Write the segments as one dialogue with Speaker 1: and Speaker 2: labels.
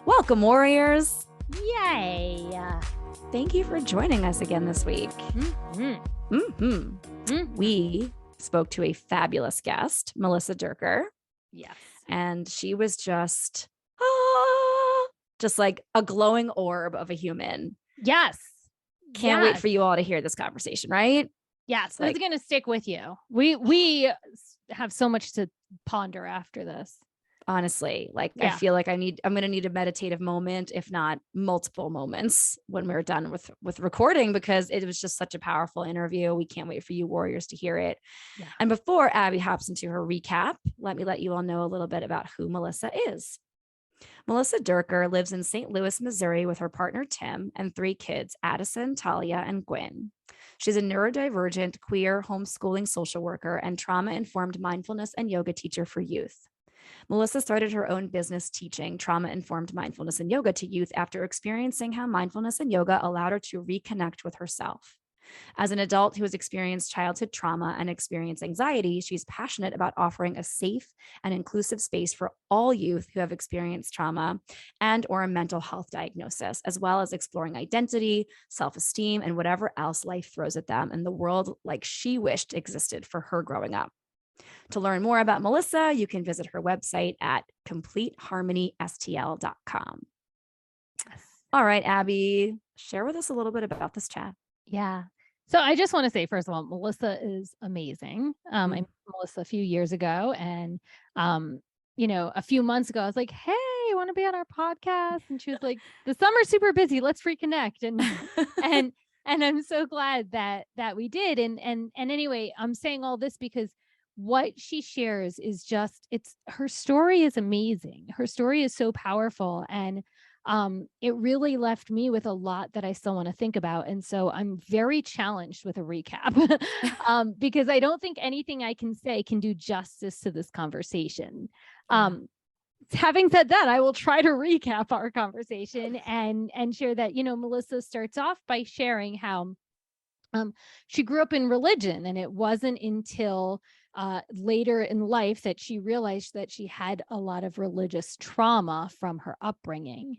Speaker 1: Welcome, warriors.
Speaker 2: Yay.
Speaker 1: Thank you for joining us again this week. We spoke to a fabulous guest, Melissa Dierker.
Speaker 2: Yes.
Speaker 1: And she was just like a glowing orb of a human.
Speaker 2: Yes.
Speaker 1: Can't wait for you all to hear this conversation, right?
Speaker 2: Yes. This is going to stick with you. We have so much to ponder after this.
Speaker 1: Honestly, I feel like I'm going to need a meditative moment, if not multiple moments when we're done with recording, because it was just such a powerful interview. We can't wait for you warriors to hear it. Yeah. And before Abby hops into her recap, let me let you all know a little bit about who Melissa is. Melissa Dierker lives in St. Louis, Missouri with her partner, Tim, and 3 kids, Addison, Talia, and Gwyn. She's a neurodivergent, queer, homeschooling social worker and trauma-informed mindfulness and yoga teacher for youth. Melissa started her own business teaching trauma-informed mindfulness and yoga to youth after experiencing how mindfulness and yoga allowed her to reconnect with herself. As an adult who has experienced childhood trauma and experienced anxiety, she's passionate about offering a safe and inclusive space for all youth who have experienced trauma and or a mental health diagnosis, as well as exploring identity, self-esteem, and whatever else life throws at them in the world like she wished existed for her growing up. To learn more about Melissa, you can visit her website at completeharmonystl.com. Yes. All right, Abby, share with us a little bit about this chat.
Speaker 2: Yeah. So I just want to say, first of all, Melissa is amazing. I met Melissa a few years ago, and a few months ago, I was like, "Hey, you want to be on our podcast?" And she was like, "The summer's super busy. Let's reconnect." And I'm so glad that we did. And anyway, I'm saying all this because what she shares is her story is amazing. Her story is so powerful, and it really left me with a lot that I still want to think about. And so I'm very challenged with a recap because I don't think anything I can say can do justice to this conversation. Having said that, I will try to recap our conversation and share that, Melissa starts off by sharing how she grew up in religion, and it wasn't until later in life that she realized that she had a lot of religious trauma from her upbringing,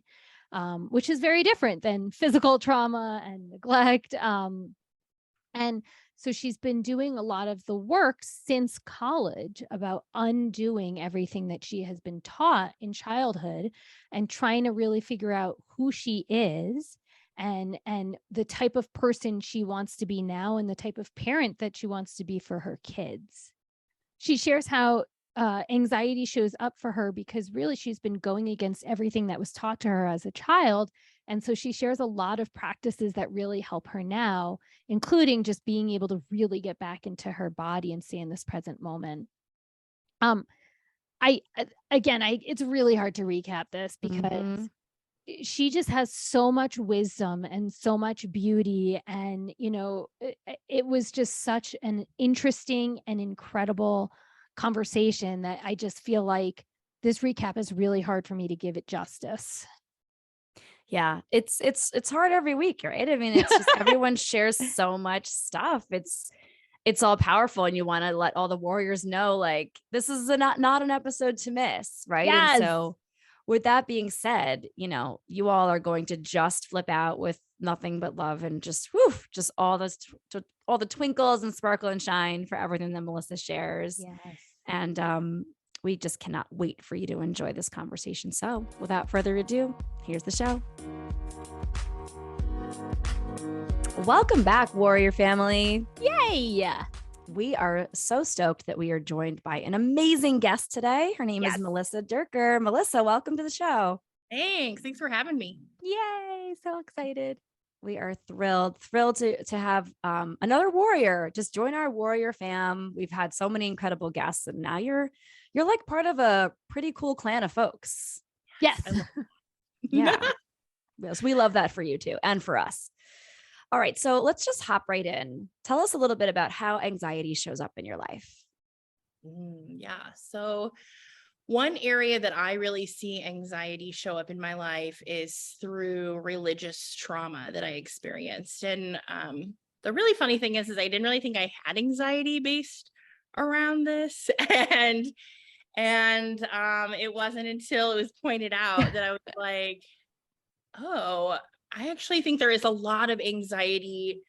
Speaker 2: which is very different than physical trauma and neglect. And so she's been doing a lot of the work since college about undoing everything that she has been taught in childhood and trying to really figure out who she is and the type of person she wants to be now and the type of parent that she wants to be for her kids. She shares how anxiety shows up for her because really she's been going against everything that was taught to her as a child. And so she shares a lot of practices that really help her now, including just being able to really get back into her body and stay in this present moment. It's really hard to recap this because she just has so much wisdom and so much beauty. And, it was just such an interesting and incredible conversation that I just feel like this recap is really hard for me to give it justice.
Speaker 1: Yeah, it's hard every week, right? I mean, it's just everyone shares so much stuff. It's all powerful, and you want to let all the warriors know, like, this is not an episode to miss, right?
Speaker 2: Yes.
Speaker 1: And so with that being said, you all are going to just flip out with nothing but love and just all the twinkles and sparkle and shine for everything that Melissa shares.
Speaker 2: Yes.
Speaker 1: And we just cannot wait for you to enjoy this conversation. So without further ado, here's the show. Welcome back, warrior family.
Speaker 2: Yay!
Speaker 1: We are so stoked that we are joined by an amazing guest today. Her name is Melissa Dierker. Melissa, welcome to the show.
Speaker 3: Thanks for having me.
Speaker 2: Yay, so excited.
Speaker 1: We are thrilled to have another warrior just join our warrior fam. We've had so many incredible guests, and now you're like part of a pretty cool clan of folks.
Speaker 2: Yes.
Speaker 1: Yeah. Yes, we love that for you too, and for us. All right, so let's just hop right in. Tell us a little bit about how anxiety shows up in your life.
Speaker 3: So one area that I really see anxiety show up in my life is through religious trauma that I experienced. And the really funny thing is I didn't really think I had anxiety based around this. And it wasn't until it was pointed out that I was like, oh, I actually think there is a lot of anxiety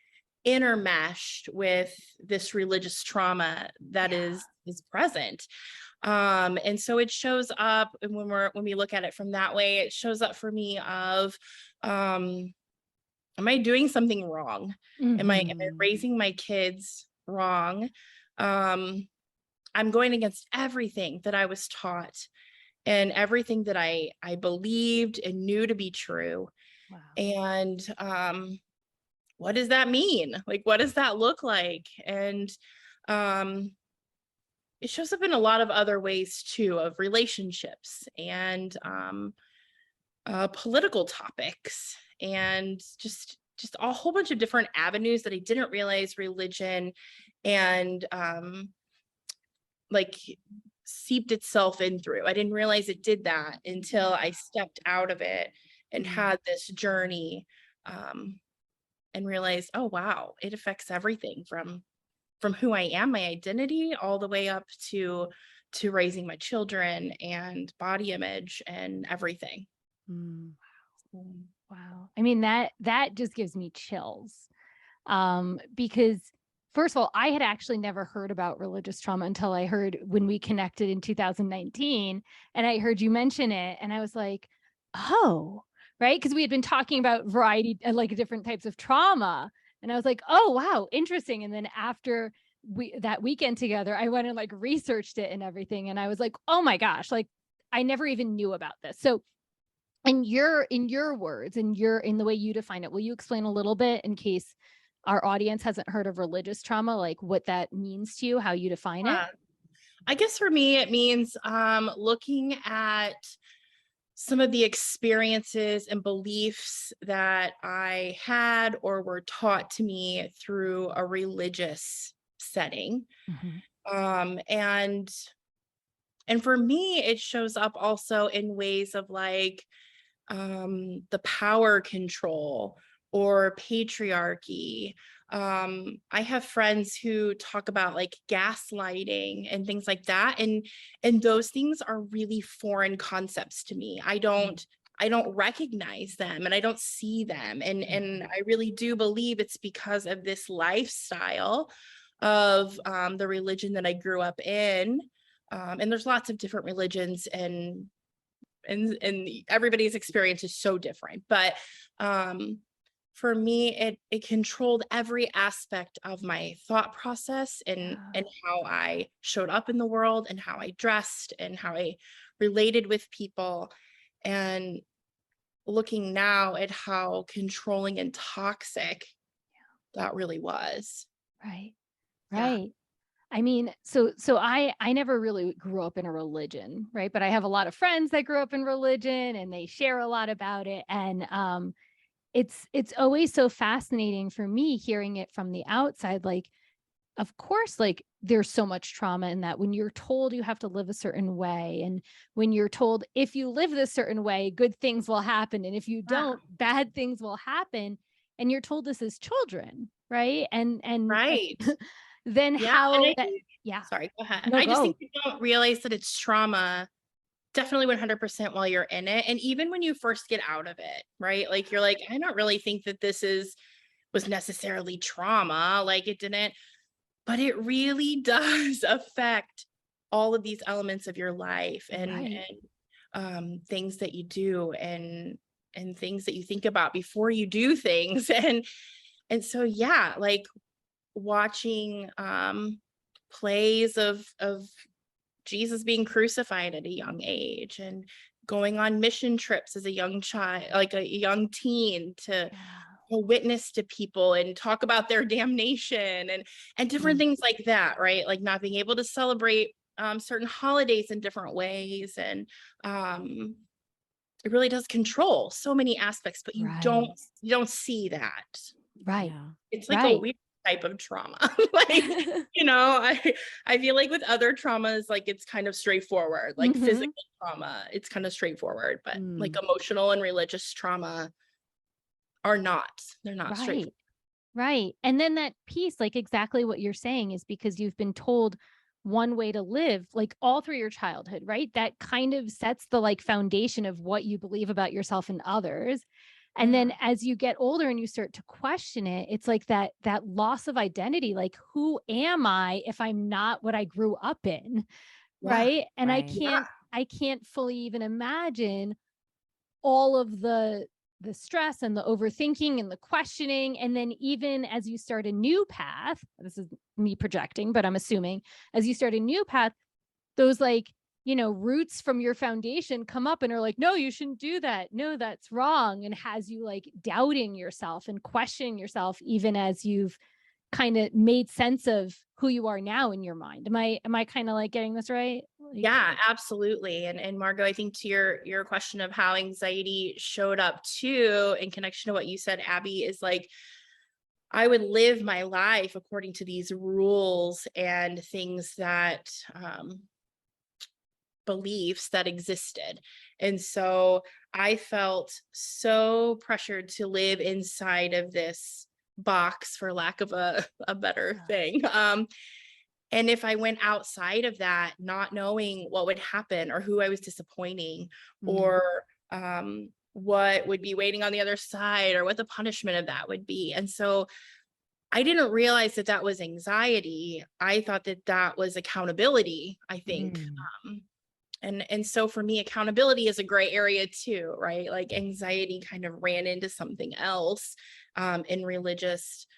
Speaker 3: intermeshed with this religious trauma that is present. And so it shows up, and when we look at it from that way, it shows up for me of, am I doing something wrong? Am I raising my kids wrong? I'm going against everything that I was taught and everything that I believed and knew to be true.
Speaker 2: Wow.
Speaker 3: And what does that mean? Like, what does that look like? And it shows up in a lot of other ways too, of relationships and political topics, and just a whole bunch of different avenues that I didn't realize religion and like seeped itself in through. I didn't realize it did that until I stepped out of it and had this journey, and realized, oh wow, it affects everything from who I am, my identity, all the way up to raising my children and body image and everything.
Speaker 2: Wow. I mean, that just gives me chills. Because first of all, I had actually never heard about religious trauma until I heard when we connected in 2019, and I heard you mention it, and I was like, oh, right. Because we had been talking about variety, like different types of trauma. And I was like, oh, wow, interesting. And then after that weekend together, I went and like researched it and everything. And I was like, oh my gosh, like I never even knew about this. So in your words, in the way you define it, will you explain a little bit in case our audience hasn't heard of religious trauma, like what that means to you, how you define it?
Speaker 3: I guess for me, it means looking at some of the experiences and beliefs that I had or were taught to me through a religious setting. And for me, it shows up also in ways of like the power control or patriarchy. I have friends who talk about like gaslighting and things like that. And those things are really foreign concepts to me. I don't recognize them and I don't see them. And I really do believe it's because of this lifestyle of the religion that I grew up in. And there's lots of different religions, and everybody's experience is so different. But for me, it controlled every aspect of my thought process and how I showed up in the world and how I dressed and how I related with people. And looking now at how controlling and toxic that really was.
Speaker 2: Right. I mean, so I never really grew up in a religion, right? But I have a lot of friends that grew up in religion and they share a lot about it. And it's always so fascinating for me hearing it from the outside. Like, of course, like there's so much trauma in that when you're told you have to live a certain way, and when you're told if you live this certain way, good things will happen, and if you don't, bad things will happen, and you're told this as children, right? And
Speaker 3: right.
Speaker 2: Then how that,
Speaker 3: sorry, go ahead.
Speaker 2: No,
Speaker 3: I just think you don't realize that it's trauma definitely 100% while you're in it. And even when you first get out of it, right? Like you're like, I don't really think that this was necessarily trauma. Like it didn't, but it really does affect all of these elements of your life and things that you do and things that you think about before you do things. And so, yeah, like watching plays of Jesus being crucified at a young age and going on mission trips as a young child, like a young teen, to witness to people and talk about their damnation and different things like that, right? Like not being able to celebrate certain holidays in different ways. And it really does control so many aspects, but you don't see that.
Speaker 2: Right.
Speaker 3: It's like a weird type of trauma. Like, I feel like with other traumas, like it's kind of straightforward, like physical trauma, it's kind of straightforward, but like emotional and religious trauma are not, they're not straightforward.
Speaker 2: Right. And then that piece, like exactly what you're saying, is because you've been told one way to live, like all through your childhood, right? That kind of sets the like foundation of what you believe about yourself and others. And then as you get older and you start to question it, it's like that loss of identity. Like, who am I if I'm not what I grew up in? Right. And I can't fully even imagine all of the stress and the overthinking and the questioning. And then even as you start a new path, this is me projecting, but I'm assuming as you start a new path, those like, roots from your foundation come up and are like, no, you shouldn't do that. No, that's wrong. And has you like doubting yourself and questioning yourself, even as you've kind of made sense of who you are now in your mind. Am I kind of like getting this right?
Speaker 3: Yeah, absolutely. And Margot, I think to your question of how anxiety showed up too, in connection to what you said, Abby, is like, I would live my life according to these rules and things that, beliefs that existed. And so I felt so pressured to live inside of this box, for lack of a better thing. And if I went outside of that, not knowing what would happen or who I was disappointing or what would be waiting on the other side or what the punishment of that would be. And so I didn't realize that that was anxiety. I thought that that was accountability, I think. And so for me, accountability is a gray area too, right? Like anxiety kind of ran into something else in religious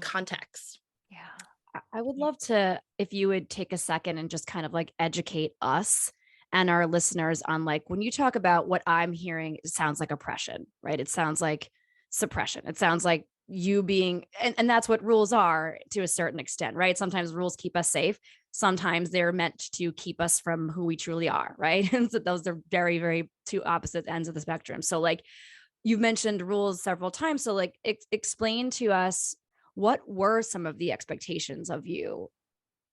Speaker 3: context.
Speaker 1: Yeah. I would love to, if you would take a second and just kind of like educate us and our listeners on like, when you talk about what I'm hearing, it sounds like oppression, right? It sounds like suppression. It sounds like you being, and that's what rules are to a certain extent, right? Sometimes rules keep us safe. Sometimes they're meant to keep us from who we truly are, right? And so those are very, very two opposite ends of the spectrum. So like you've mentioned rules several times. So like explain to us, what were some of the expectations of you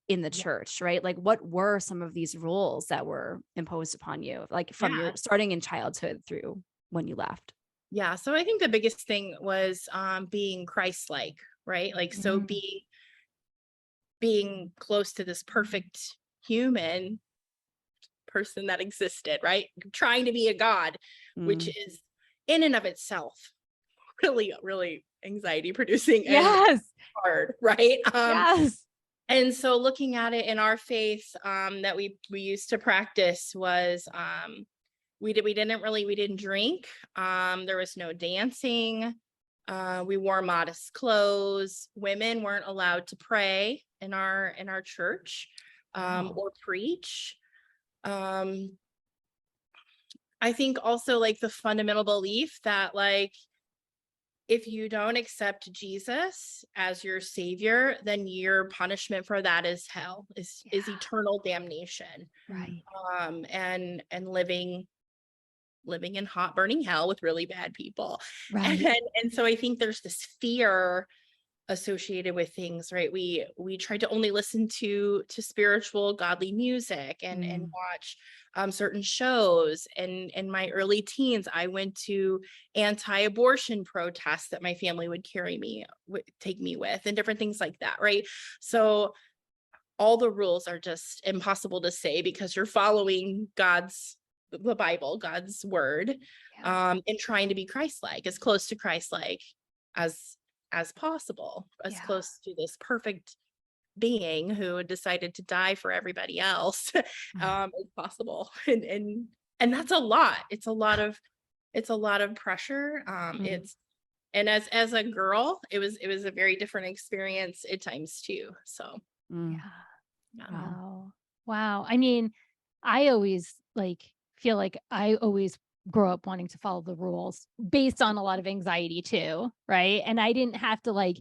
Speaker 1: in the church, right? Like what were some of these rules that were imposed upon you, like from your starting in childhood through when you left?
Speaker 3: Yeah. So I think the biggest thing was being Christ-like, right? Like, so being close to this perfect human person that existed, right? Trying to be a God, which is in and of itself really, really anxiety producing and hard, right? And so looking at it in our faith that we used to practice was we didn't drink. There was no dancing. We wore modest clothes. Women weren't allowed to pray in our church or preach. I think also like the fundamental belief that like, if you don't accept Jesus as your savior, then your punishment for that is hell, is eternal damnation.
Speaker 2: Right.
Speaker 3: And living in hot burning hell with really bad people.
Speaker 2: Right.
Speaker 3: And so I think there's this fear associated with things, right? We tried to only listen to spiritual godly music and watch certain shows. And in my early teens, I went to anti-abortion protests that my family would take me with, and different things like that, right? So all the rules are just impossible to say because you're following the Bible, God's word, and trying to be Christ-like, as close to Christ-like as possible, as close to this perfect being who decided to die for everybody else as possible. And that's a lot. It's a lot of pressure. And as a girl, it was a very different experience at times too. So
Speaker 2: Wow. I mean, I always feel like I always grow up wanting to follow the rules based on a lot of anxiety too, right? And I didn't have to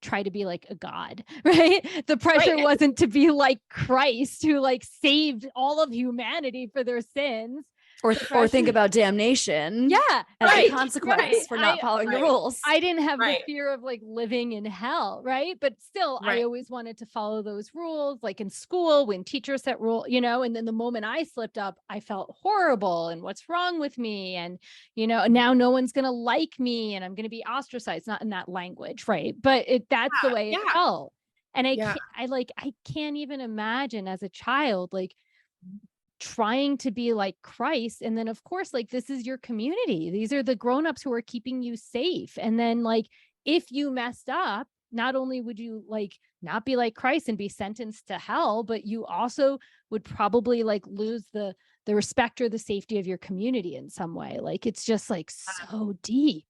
Speaker 2: try to be like a god, right? The pressure wasn't to be like Christ, who saved all of humanity for their sins.
Speaker 1: Or think about damnation. As a consequence for not following the rules.
Speaker 2: I didn't have the fear of living in hell, right? But still, I always wanted to follow those rules, like in school when teachers set rule, and then the moment I slipped up, I felt horrible and what's wrong with me? And, now no one's going to like me and I'm going to be ostracized, not in that language, right? But that's the way it felt. And I can't even imagine as a child, like trying to be like Christ. And then of course, like, this is your community. These are the grownups who are keeping you safe. And then like, if you messed up, not only would you like not be like Christ and be sentenced to hell, but you also would probably like lose the respect or the safety of your community in some way. Like, it's just like so deep.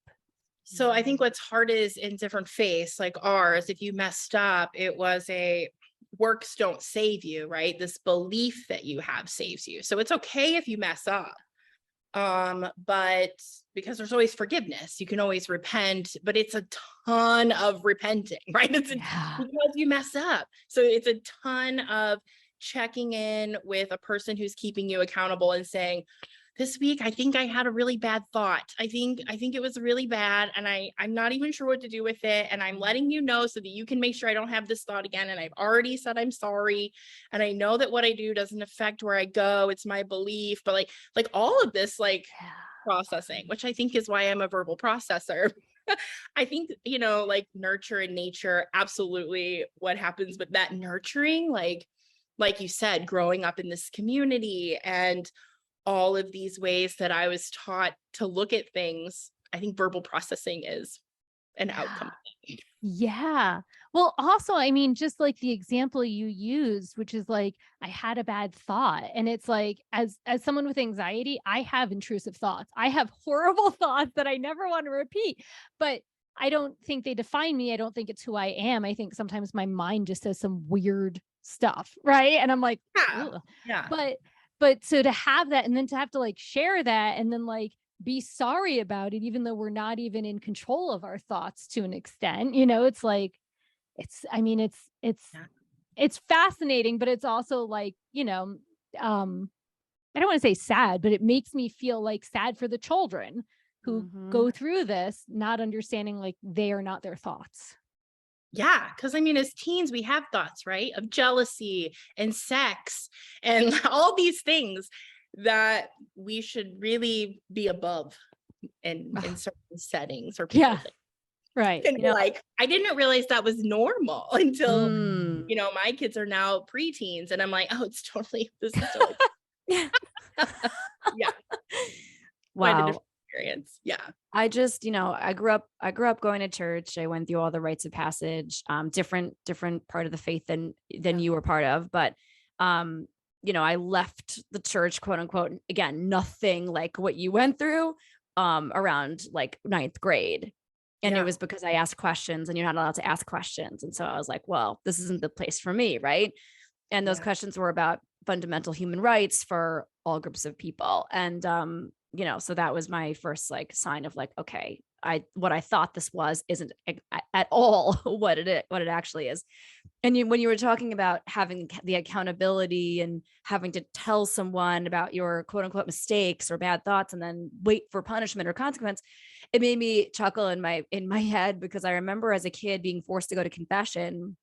Speaker 3: So I think what's hard is in different faiths like ours, if you messed up, it was a works don't save you, right? This belief that you have saves you. So it's okay if you mess up. But because there's always forgiveness, you can always repent, but it's a ton of repenting, right? It's because you mess up. So it's a ton of checking in with a person who's keeping you accountable and saying, this week, I think I had a really bad thought. I think it was really bad, and I'm not even sure what to do with it. And I'm letting you know so that you can make sure I don't have this thought again. And I've already said I'm sorry. And I know that what I do doesn't affect where I go. It's my belief. But like all of this, like processing, which I think is why I'm a verbal processor. I think, like nurture and nature, absolutely what happens with that nurturing, like you said, growing up in this community and all of these ways that I was taught to look at things. I think verbal processing is an outcome.
Speaker 2: Yeah. Well, also, I mean, just like the example you used, which is like, I had a bad thought. And it's like, as someone with anxiety, I have intrusive thoughts. I have horrible thoughts that I never want to repeat, but I don't think they define me. I don't think it's who I am. I think sometimes my mind just says some weird stuff. Right. And I'm like,
Speaker 3: yeah.
Speaker 2: But so to have that, and then to have to like share that, and then like be sorry about it, even though we're not even in control of our thoughts to an extent, it's like, it's fascinating, but it's also like, I don't want to say sad, but it makes me feel like sad for the children who go through this, not understanding like they are not their thoughts.
Speaker 3: Yeah, because I mean, as teens, we have thoughts, right, of jealousy and sex and all these things that we should really be above in certain settings or people think.
Speaker 2: Right.
Speaker 3: And like, I didn't realize that was normal until, my kids are now preteens, and I'm like, oh, this is totally, yeah.
Speaker 1: Wow.
Speaker 3: Experience. Yeah.
Speaker 1: I just, I grew up going to church. I went through all the rites of passage, different part of the faith than you were part of. But, I left the church, quote unquote, again, nothing like what you went through, around like 9th grade. And it was because I asked questions, and you're not allowed to ask questions. And so I was like, well, this isn't the place for me. Right. And those questions were about fundamental human rights for all groups of people. And, so that was my first like sign of like, okay, what I thought this was isn't at all what it actually is. And when you were talking about having the accountability and having to tell someone about your quote unquote mistakes or bad thoughts and then wait for punishment or consequence, it made me chuckle in my head, because I remember as a kid being forced to go to confession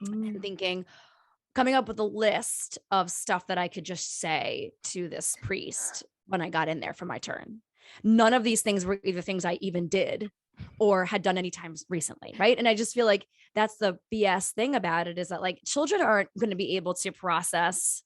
Speaker 1: and thinking, coming up with a list of stuff that I could just say to this priest when I got in there for my turn. None of these things were either things I even did or had done any times recently. Right. And I just feel like that's the BS thing about it, is that like children aren't going to be able to process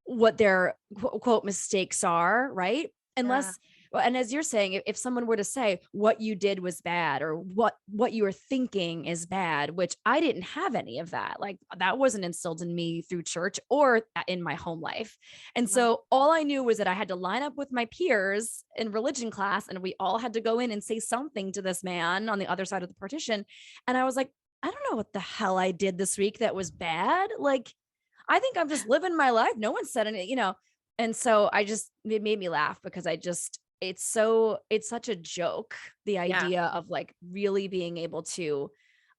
Speaker 1: what their quote, quote mistakes are. Right. Unless, and as you're saying, if someone were to say what you did was bad, or what you were thinking is bad, which I didn't have any of that, like that wasn't instilled in me through church or in my home life. And so all I knew was that I had to line up with my peers in religion class, and we all had to go in and say something to this man on the other side of the partition. And I was like, I don't know what the hell I did this week that was bad. Like, I think I'm just living my life. No one said anything, And so it made me laugh, because it's such a joke, the idea of like really being able to,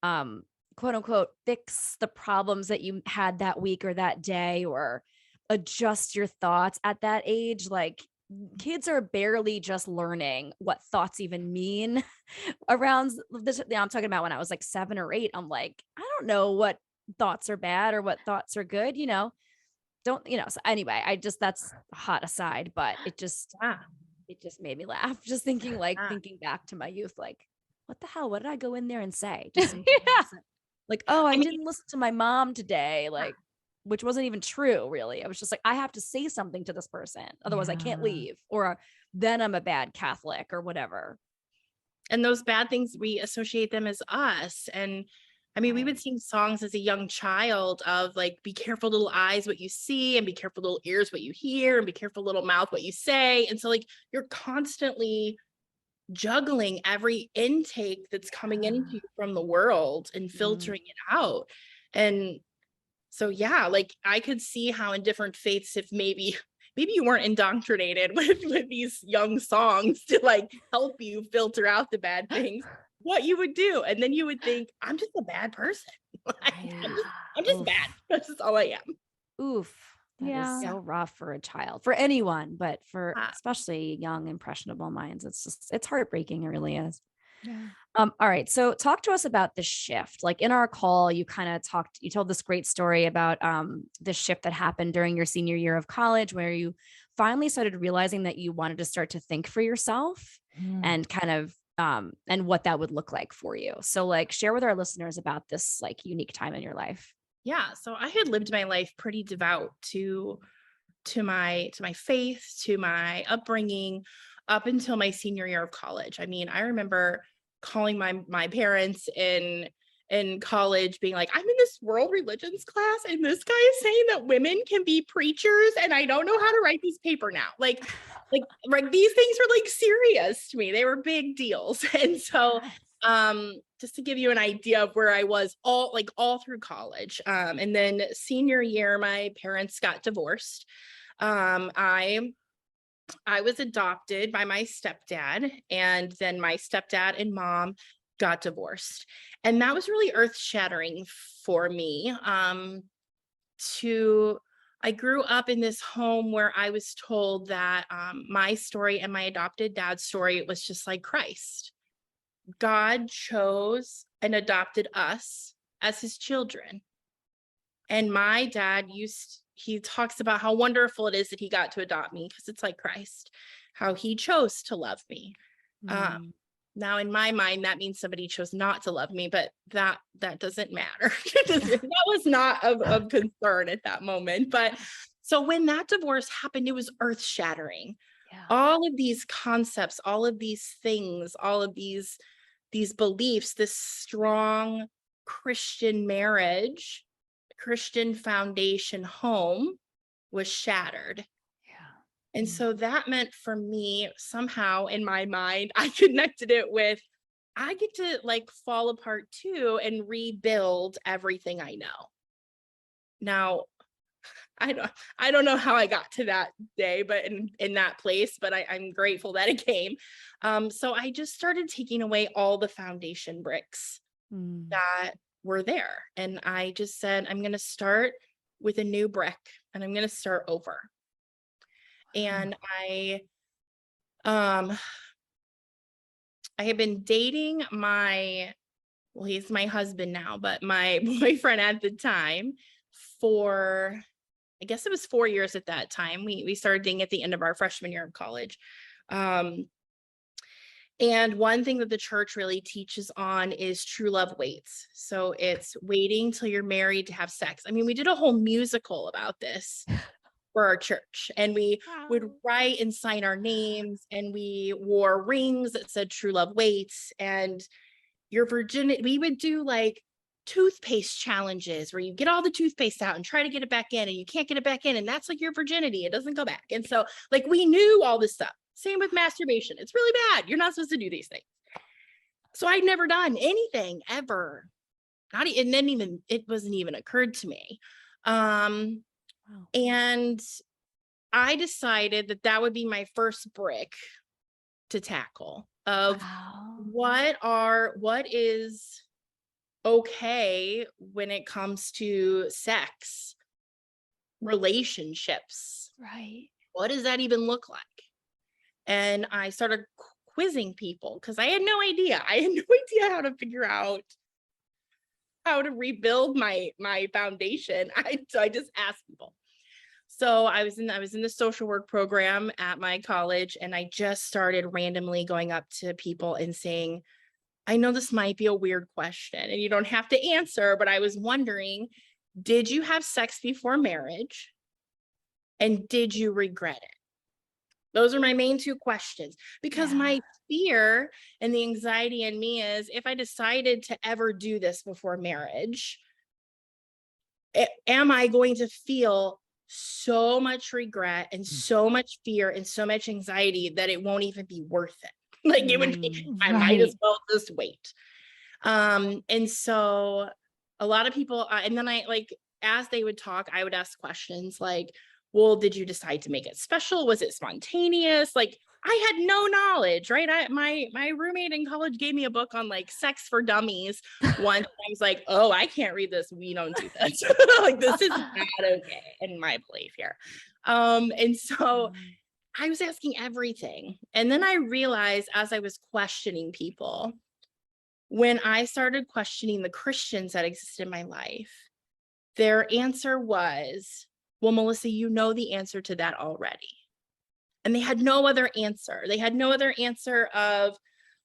Speaker 1: quote unquote, fix the problems that you had that week or that day, or adjust your thoughts at that age. Like, kids are barely just learning what thoughts even mean around this. I'm talking about when I was like 7 or 8. I'm like, I don't know what thoughts are bad or what thoughts are good, so anyway, that's a hot aside, but it just made me laugh, just thinking back to my youth, like, what the hell, what did I go in there and say? Just Like, oh, I didn't listen to my mom today, like, which wasn't even true, really. I was just like, I have to say something to this person, otherwise I can't leave, or then I'm a bad Catholic or whatever.
Speaker 3: And those bad things, we associate them as us. And I mean, we would sing songs as a young child of like, be careful little eyes, what you see, and be careful little ears, what you hear, and be careful little mouth, what you say. And so like, you're constantly juggling every intake that's coming into you from the world and filtering it out. And so, yeah, like I could see how in different faiths, if maybe you weren't indoctrinated with these young songs to like help you filter out the bad things, what you would do. And then you would think, I'm just a bad person. Like, I'm just bad. That's just all I am.
Speaker 1: Oof. That is so rough for a child, for anyone, but for especially young, impressionable minds. It's heartbreaking. It really is.
Speaker 2: Yeah.
Speaker 1: All right. So talk to us about the shift. Like in our call, you kind of you told this great story about the shift that happened during your senior year of college, where you finally started realizing that you wanted to start to think for yourself and kind of and what that would look like for you. So like share with our listeners about this like unique time in your life.
Speaker 3: Yeah. So I had lived my life pretty devout to my faith, to my upbringing up until my senior year of college. I mean, I remember calling my parents in college being like, I'm in this world religions class and this guy is saying that women can be preachers and I don't know how to write this paper now. Like these things were like serious to me. They were big deals. And so just to give you an idea of where I was all through college. And then senior year, my parents got divorced. I was adopted by my stepdad, and then my stepdad and mom got divorced. And that was really earth-shattering for me. I grew up in this home where I was told that my story and my adopted dad's story was just like Christ. God chose and adopted us as his children. And my dad he talks about how wonderful it is that he got to adopt me because it's like Christ, how he chose to love me. Now in my mind, that means somebody chose not to love me, but that doesn't matter. That was not of concern at that moment. But so when that divorce happened, it was earth shattering. Yeah. All of these concepts, all of these things, all of these beliefs, this strong Christian marriage, Christian foundation home was shattered. Yeah. And so that meant for me, somehow in my mind, I connected it with, I get to like fall apart too and rebuild everything I know. Now, I don't know how I got to that day, but in that place, but I'm grateful that it came. So I just started taking away all the foundation bricks that were there. And I just said, I'm going to start with a new brick and I'm going to start over. And I had been dating he's my husband now, but my boyfriend at the time for, I guess it was 4 years at that time. We started dating at the end of our freshman year of college. And one thing that the church really teaches on is true love waits. So it's waiting till you're married to have sex. I mean, we did a whole musical about this for our church, and we would write and sign our names, and we wore rings that said true love waits, and your virginity. We would do like toothpaste challenges where you get all the toothpaste out and try to get it back in, and you can't get it back in, and that's like your virginity. It doesn't go back. And so like we knew all this stuff. Same with masturbation. It's really bad. You're not supposed to do these things. So I'd never done anything ever. It wasn't even occurred to me. And I decided that would be my first brick to tackle of what is okay when it comes to sex, relationships.
Speaker 2: Right.
Speaker 3: What does that even look like? And I started quizzing people because I had no idea. I had no idea how to figure out how to rebuild my foundation. So I just asked people. So I was in the social work program at my college, and I just started randomly going up to people and saying, I know this might be a weird question and you don't have to answer, but I was wondering, did you have sex before marriage? And did you regret it? Those are my main two questions, because my fear and the anxiety in me is, if I decided to ever do this before marriage, am I going to feel so much regret and so much fear and so much anxiety that it won't even be worth it? Like it would be, I might as well just wait. And so a lot of people, and then I like, as they would talk, I would ask questions like, well, did you decide to make it special? Was it spontaneous? Like, I had no knowledge, right? My roommate in college gave me a book on like sex for dummies once. I was like, oh, I can't read this. We don't do this. Like, this is not okay in my belief here. And so I was asking everything. And then I realized, as I was questioning people, when I started questioning the Christians that existed in my life, their answer was, well, Melissa, you know the answer to that already. And they had no other answer. They had no other answer of,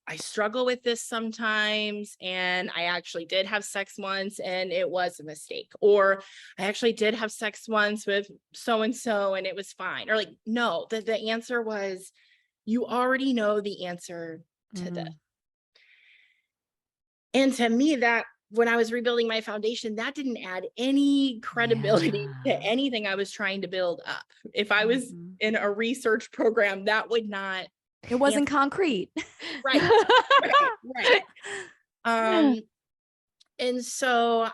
Speaker 3: I struggle with this sometimes, and I actually did have sex once and it was a mistake. Or I actually did have sex once with so-and-so and it was fine. Or like, no, the answer was, you already know the answer to this. And to me, that when I was rebuilding my foundation, that didn't add any credibility to anything I was trying to build up. If I was in a research program, that would not.
Speaker 1: It wasn't concrete.
Speaker 3: Right. And so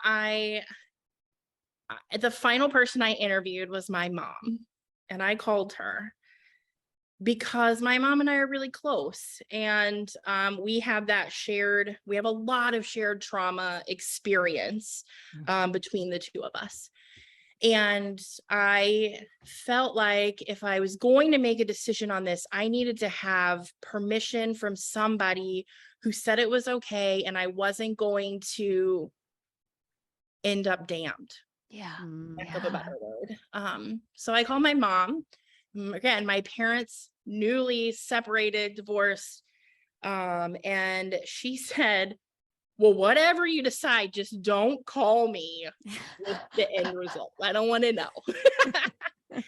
Speaker 3: the final person I interviewed was my mom, and I called her because my mom and I are really close, and we have a lot of shared trauma experience between the two of us. And I felt like if I was going to make a decision on this, I needed to have permission from somebody who said it was okay and I wasn't going to end up damned. Lack of a better word. So I called my mom. Again, my parents newly separated, divorced. And she said, well, whatever you decide, just don't call me with the end result. I don't want to know. And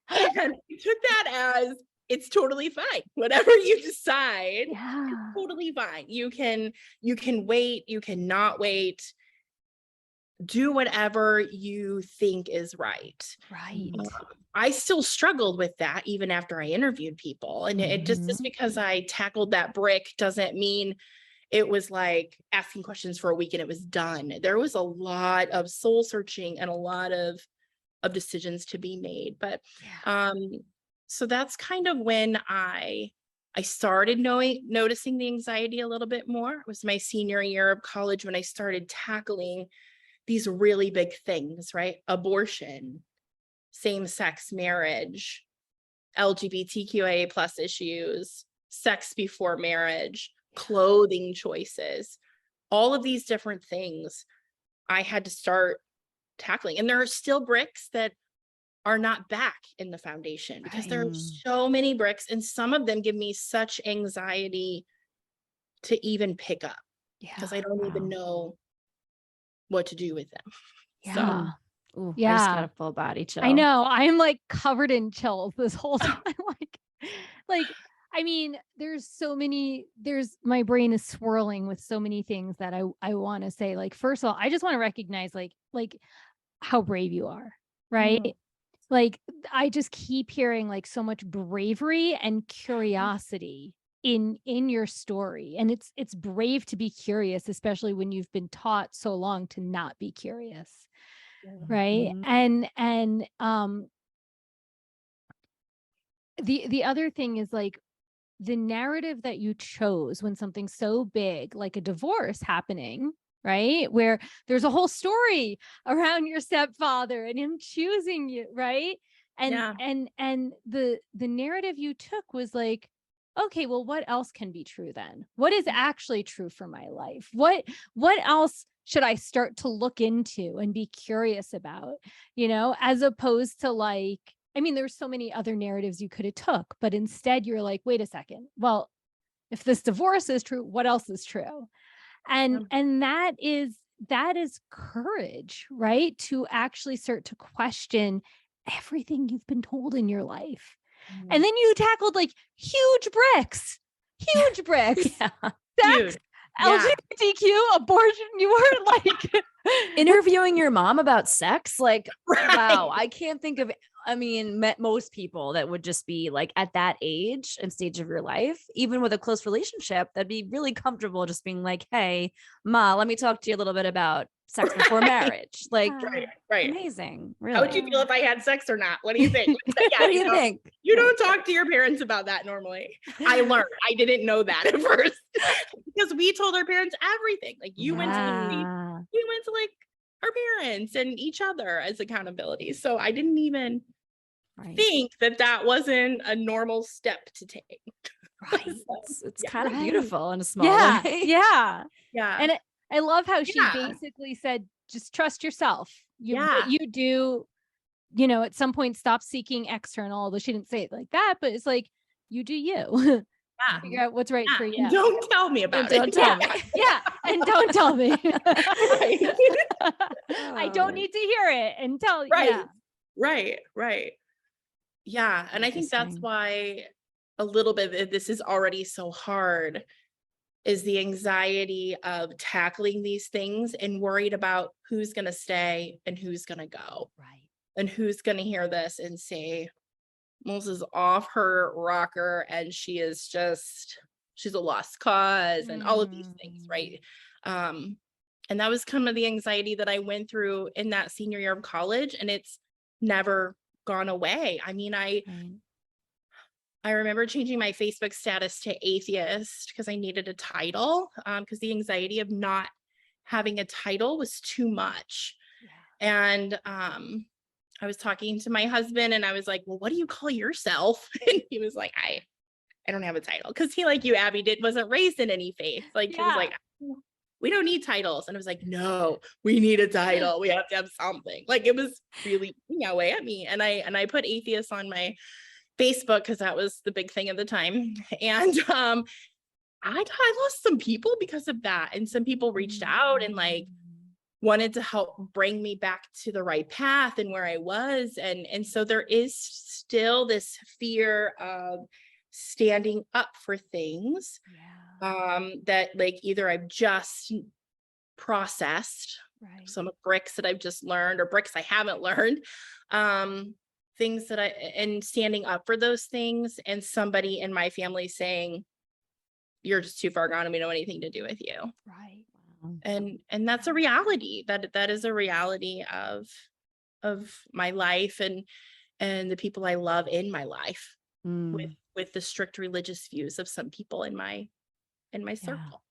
Speaker 3: I took that as, it's totally fine. Whatever you decide, it's totally fine. You can wait, you cannot wait. Do whatever you think is right. I still struggled with that even after I interviewed people. And it just because I tackled that brick doesn't mean it was like asking questions for a week and it was done. There was a lot of soul searching and a lot of decisions to be made. But so that's kind of when I started noticing the anxiety a little bit more. It was my senior year of college when I started tackling these really big things, right? Abortion, same-sex marriage, LGBTQIA+ issues, sex before marriage, clothing choices, all of these different things I had to start tackling. And there are still bricks that are not back in the foundation because there are so many bricks, and some of them give me such anxiety to even pick up because I don't even know what to do with them.
Speaker 1: I just got a full body chill.
Speaker 2: I know. I'm like covered in chills this whole time. like, I mean, my brain is swirling with so many things that I want to say. Like, first of all, I just want to recognize like how brave you are, right? Like, I just keep hearing like so much bravery and curiosity in your story. And it's brave to be curious, especially when you've been taught so long to not be curious. Right. And the other thing is like the narrative that you chose when something so big like a divorce happening, right, where there's a whole story around your stepfather and him choosing you, right? And the narrative you took was like, okay, well, what else can be true then? What is actually true for my life? What else should I start to look into and be curious about, as opposed to like, I mean, there's so many other narratives you could have took, but instead you're like, wait a second. Well, if this divorce is true, what else is true? And that is courage, right? To actually start to question everything you've been told in your life. And then you tackled like huge bricks.
Speaker 1: Yeah.
Speaker 2: Sex, LGBTQ, abortion. You were like
Speaker 1: interviewing your mom about sex. Like,
Speaker 3: Right.
Speaker 1: wow, I can't think of, I mean, met most people that would just be like at that age and stage of your life, even with a close relationship, that'd be really comfortable just being like, hey, Ma, let me talk to you a little bit about sex before marriage. Like,
Speaker 3: Right.
Speaker 1: amazing. Really.
Speaker 3: How would you feel if I had sex or not? What do you think?
Speaker 1: What do you think?
Speaker 3: You don't talk to your parents about that normally. I learned. I didn't know that at first because we told our parents everything. Like you went to like our parents and each other as accountability. So I didn't even think that wasn't a normal step to take.
Speaker 1: Right. It's kind of beautiful in a small way.
Speaker 2: Yeah.
Speaker 3: And
Speaker 2: I love how she basically said, just trust yourself. What you do, you know, at some point stop seeking external, although she didn't say it like that, but it's like, you do you. Figure out what's right for you.
Speaker 3: And don't tell me about it.
Speaker 2: Don't tell me. And don't tell me. I don't need to hear it and tell you.
Speaker 3: Right. Yeah. And I think that's why a little bit of this is already so hard, is the anxiety of tackling these things and worried about who's going to stay and who's going to go.
Speaker 1: Right.
Speaker 3: And who's going to hear this and say, Melissa's off her rocker and she's a lost cause and all of these things. Right. And that was kind of the anxiety that I went through in that senior year of college, and it's never gone away. I mean, I remember changing my Facebook status to atheist because I needed a title, because the anxiety of not having a title was too much. And I was talking to my husband and I was like, well, what do you call yourself? And he was like, I don't have a title. Because he, like you, Abby, wasn't raised in any faith. Like he was like, we don't need titles. And I was like, no, we need a title. We have to have something. Like it was really eating away at me. And I put atheist on my Facebook because that was the big thing at the time. And I lost some people because of that. And some people reached out and like wanted to help bring me back to the right path and where I was. And so there is still this fear of standing up for things that like either I've just processed, some bricks that I've just learned or bricks I haven't learned, things that and standing up for those things, and somebody in my family saying, you're just too far gone and we don't want anything to do with you.
Speaker 2: Right.
Speaker 3: And that's a reality. That is a reality of my life and the people I love in my life, with the strict religious views of some people in my circle.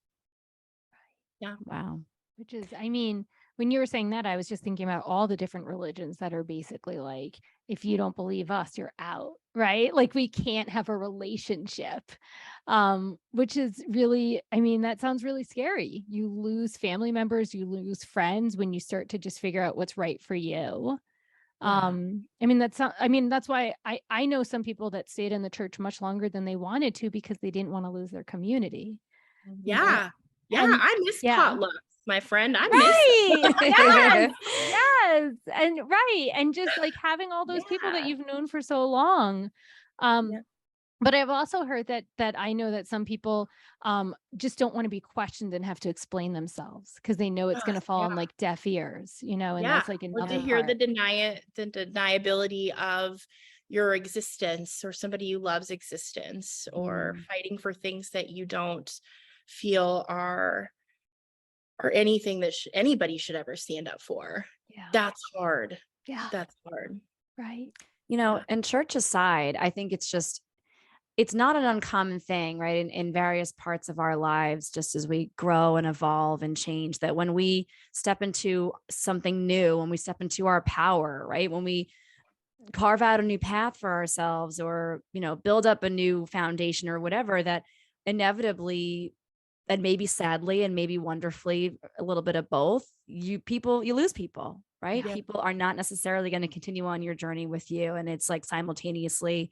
Speaker 3: Yeah.
Speaker 1: Wow.
Speaker 2: Which is, I mean, when you were saying that, I was just thinking about all the different religions that are basically like, if you don't believe us, you're out, right? Like we can't have a relationship, which is really, I mean, that sounds really scary. You lose family members, you lose friends when you start to just figure out what's right for you. I mean, that's why I know some people that stayed in the church much longer than they wanted to because they didn't want to lose their community.
Speaker 3: Yeah. I miss potlucks, my friend. I
Speaker 2: miss yes. And just like having all those people that you've known for so long. But I've also heard that I know that some people just don't want to be questioned and have to explain themselves because they know it's going to fall on like deaf ears, you know, and that's like another
Speaker 3: to hear
Speaker 2: part.
Speaker 3: the deniability of your existence or somebody you love's existence, or fighting for things that you don't feel are anything that anybody should ever stand up for. That's hard. That's hard.
Speaker 2: Right.
Speaker 1: You know, and church aside, I think it's not an uncommon thing, right? In various parts of our lives, just as we grow and evolve and change, that when we step into something new, when we step into our power, right? When we carve out a new path for ourselves, or, you know, build up a new foundation or whatever, that inevitably, and maybe sadly and maybe wonderfully, a little bit of both, you lose people, right? People are not necessarily going to continue on your journey with you. And it's like simultaneously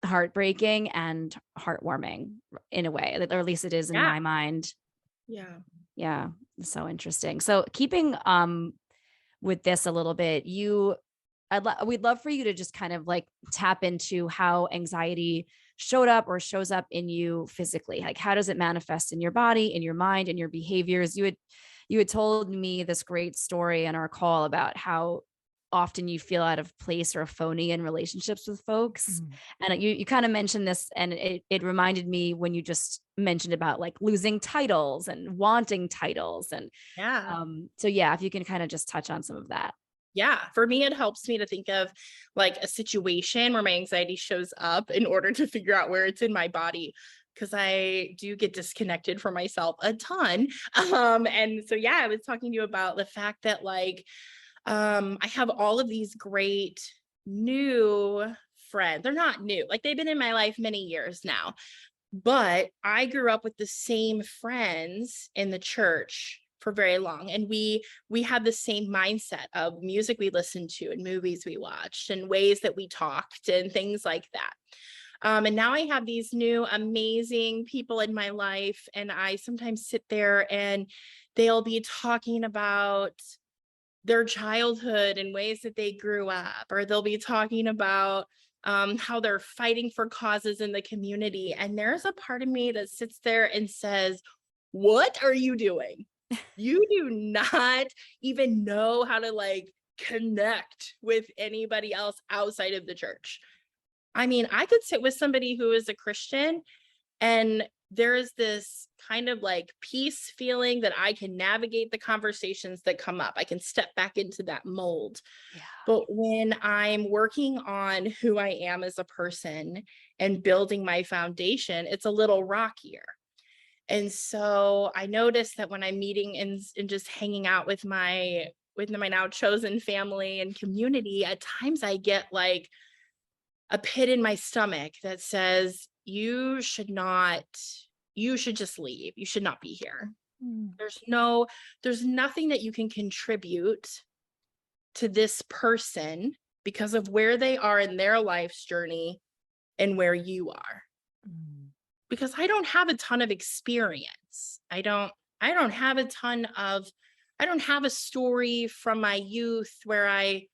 Speaker 1: heartbreaking and heartwarming in a way, or at least it is in my mind.
Speaker 3: Yeah.
Speaker 1: Yeah. So interesting. So keeping with this a little bit, we'd love for you to just kind of like tap into how anxiety showed up or shows up in you physically. Like, how does it manifest in your body, in your mind, in your behaviors? You had told me this great story in our call about how often you feel out of place or phony in relationships with folks. And you kind of mentioned this, and it reminded me when you just mentioned about like losing titles and wanting titles. And so yeah, if you can kind of just touch on some of that.
Speaker 3: Yeah, for me, it helps me to think of like a situation where my anxiety shows up in order to figure out where it's in my body, because I do get disconnected from myself a ton. And so, yeah, I was talking to you about the fact that like, I have all of these great new friends. They're not new, like they've been in my life many years now, but I grew up with the same friends in the church for very long. And we had the same mindset of music we listened to and movies we watched and ways that we talked and things like that. And now I have these new amazing people in my life, and I sometimes sit there and they'll be talking about their childhood and ways that they grew up, or they'll be talking about how they're fighting for causes in the community. And there's a part of me that sits there and says, what are you doing? You do not even know how to like connect with anybody else outside of the church. I mean, I could sit with somebody who is a Christian, and there is this kind of like peace feeling that I can navigate the conversations that come up. I can step back into that mold. Yeah. But when I'm working on who I am as a person and building my foundation, it's a little rockier. And so I noticed that when I'm meeting and just hanging out with my now chosen family and community, at times I get like a pit in my stomach that says, you should just leave. You should not be here. There's nothing that you can contribute to this person because of where they are in their life's journey and where you are. Because I don't have a ton of experience. I don't have a story from my youth where I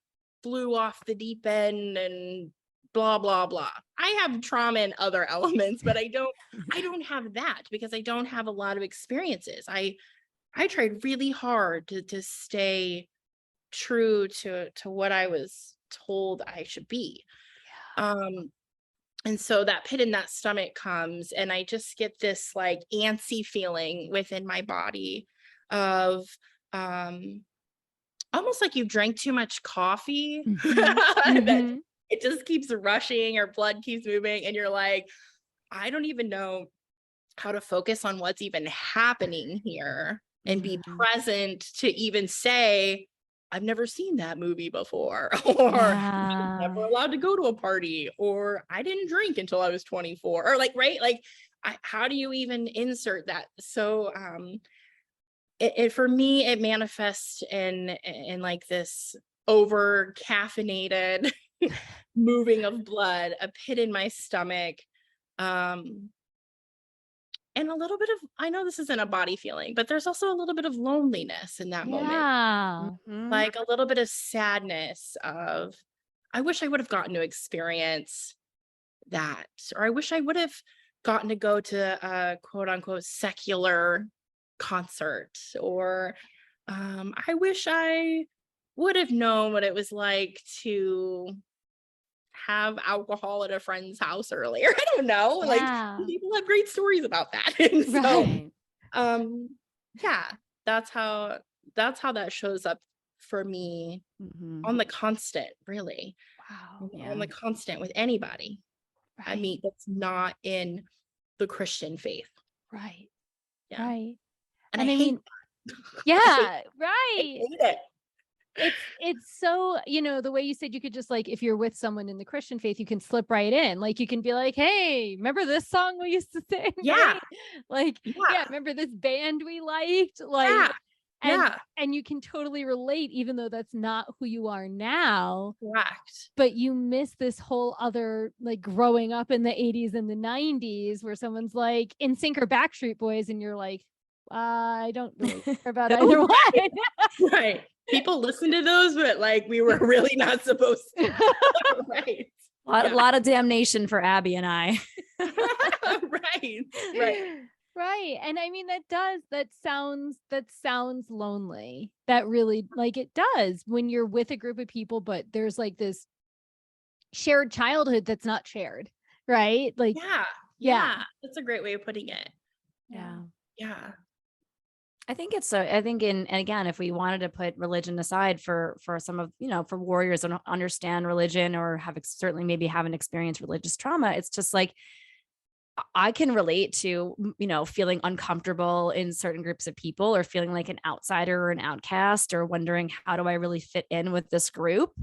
Speaker 3: flew off the deep end and blah, blah, blah. I have trauma in other elements, but I don't have that because I don't have a lot of experiences. I tried really hard to stay true to what I was told I should be. And so that pit in that stomach comes, and I just get this like antsy feeling within my body of almost like you drank too much coffee. That it just keeps rushing, your blood keeps moving, and you're like, I don't even know how to focus on what's even happening here and be present to even say, I've never seen that movie before, or I'm never allowed to go to a party, or I didn't drink until I was 24, or like, right? Like, how do you even insert that? So, for me, it manifests in like this over caffeinated moving of blood, a pit in my stomach, and a little bit of, I know this isn't a body feeling, but there's also a little bit of loneliness in that moment. Like a little bit of sadness of, I wish I would have gotten to experience that, or I wish I would have gotten to go to a quote unquote secular concert, or I wish I would have known what it was like to have alcohol at a friend's house earlier. I don't know. Like people have great stories about that. And so yeah, that's how that shows up for me on the constant, really. Wow. On the constant with anybody I meet that's not in the Christian faith.
Speaker 2: Right.
Speaker 3: Yeah.
Speaker 2: Right.
Speaker 3: And I mean,
Speaker 2: yeah, right.
Speaker 3: I hate it.
Speaker 2: It's so, the way you said you could just like, if you're with someone in the Christian faith, you can slip right in. Like you can be like, hey, remember this song we used to sing?
Speaker 3: Yeah.
Speaker 2: Right? Like, yeah, remember this band we liked? Like, And you can totally relate, even though that's not who you are now.
Speaker 3: Correct.
Speaker 2: But you miss this whole other, like, growing up in the 80s and the 90s where someone's like NSYNC or Backstreet Boys and you're like, I don't really care about either one.
Speaker 3: Right. People listen to those, but like we were really not supposed to. Right.
Speaker 1: A lot of damnation for Abby and I.
Speaker 2: Right. And I mean, that sounds lonely. That really, like, it does when you're with a group of people, but there's like this shared childhood that's not shared. Right. Like,
Speaker 3: yeah. That's a great way of putting it.
Speaker 1: Yeah. I think and again, if we wanted to put religion aside for some of, for warriors who don't understand religion or certainly maybe haven't experienced religious trauma, it's just like, I can relate to, feeling uncomfortable in certain groups of people or feeling like an outsider or an outcast or wondering, how do I really fit in with this group?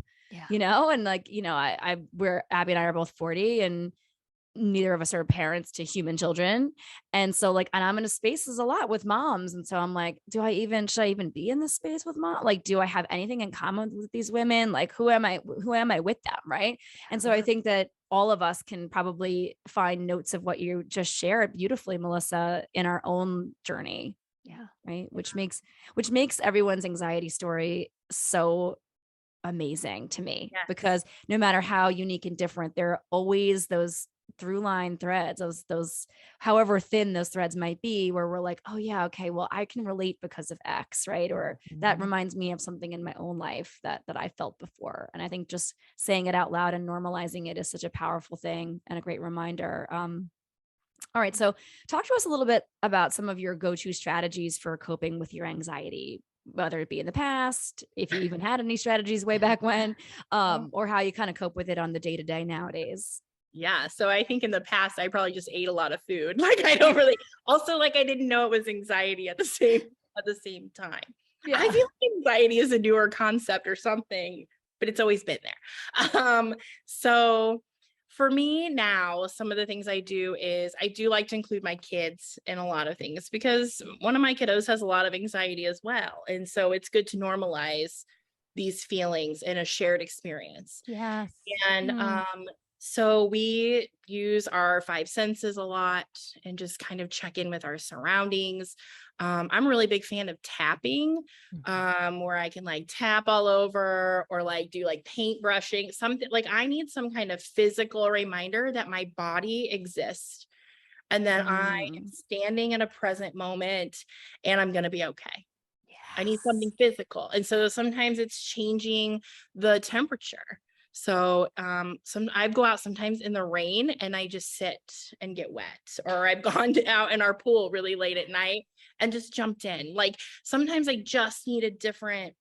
Speaker 1: And like, we're Abby and I are both 40 and neither of us are parents to human children. And so like, and I'm in a spaces a lot with moms. And so I'm like, should I even be in this space with mom? Like, do I have anything in common with these women? Like, who am I with them? Right. And so I think that all of us can probably find notes of what you just shared beautifully, Melissa, in our own journey.
Speaker 2: Yeah.
Speaker 1: Right. Which makes everyone's anxiety story so amazing to me, because no matter how unique and different, there are always those through line threads, those however thin those threads might be, where we're like, oh yeah, okay, well, I can relate because of X, right? Or that reminds me of something in my own life that I felt before. And I think just saying it out loud and normalizing it is such a powerful thing and a great reminder. All right, so talk to us a little bit about some of your go-to strategies for coping with your anxiety, whether it be in the past, if you even had any strategies way back when, or how you kind of cope with it on the day-to-day nowadays.
Speaker 3: Yeah. So I think in the past, I probably just ate a lot of food. Like I don't really, also like I didn't know it was anxiety at the same time. Yeah. I feel like anxiety is a newer concept or something, but it's always been there. So for me now, some of the things I do is I do like to include my kids in a lot of things because one of my kiddos has a lot of anxiety as well. And so it's good to normalize these feelings in a shared experience.
Speaker 2: Yes.
Speaker 3: And, so we use our 5 senses a lot and just kind of check in with our surroundings. I'm a really big fan of tapping, where I can like tap all over or like do like paint brushing, something like I need some kind of physical reminder that my body exists and that I am standing in a present moment and I'm going to be okay. I need something physical. And so sometimes it's changing the temperature. So I go out sometimes in the rain and I just sit and get wet, or I've gone out in our pool really late at night and just jumped in. Like sometimes I just need a different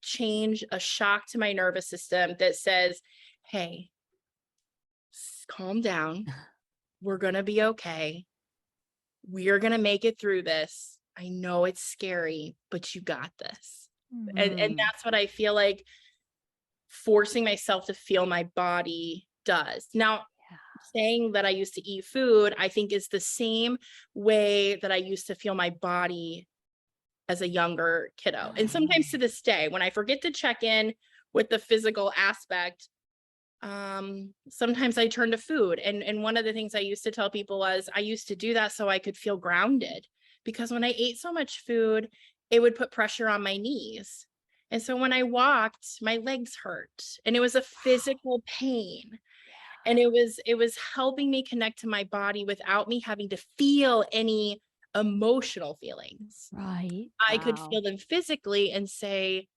Speaker 3: change, a shock to my nervous system that says, hey, calm down. We're going to be okay. We are going to make it through this. I know it's scary, but you got this. And that's what I feel like forcing myself to feel my body does. Now, saying that I used to eat food, I think is the same way that I used to feel my body as a younger kiddo. And sometimes to this day, when I forget to check in with the physical aspect, sometimes I turn to food. And one of the things I used to tell people was I used to do that so I could feel grounded, because when I ate so much food, it would put pressure on my knees. And so when I walked, my legs hurt and it was a physical pain. And it was helping me connect to my body without me having to feel any emotional feelings.
Speaker 2: Right.
Speaker 3: I could feel them physically and say,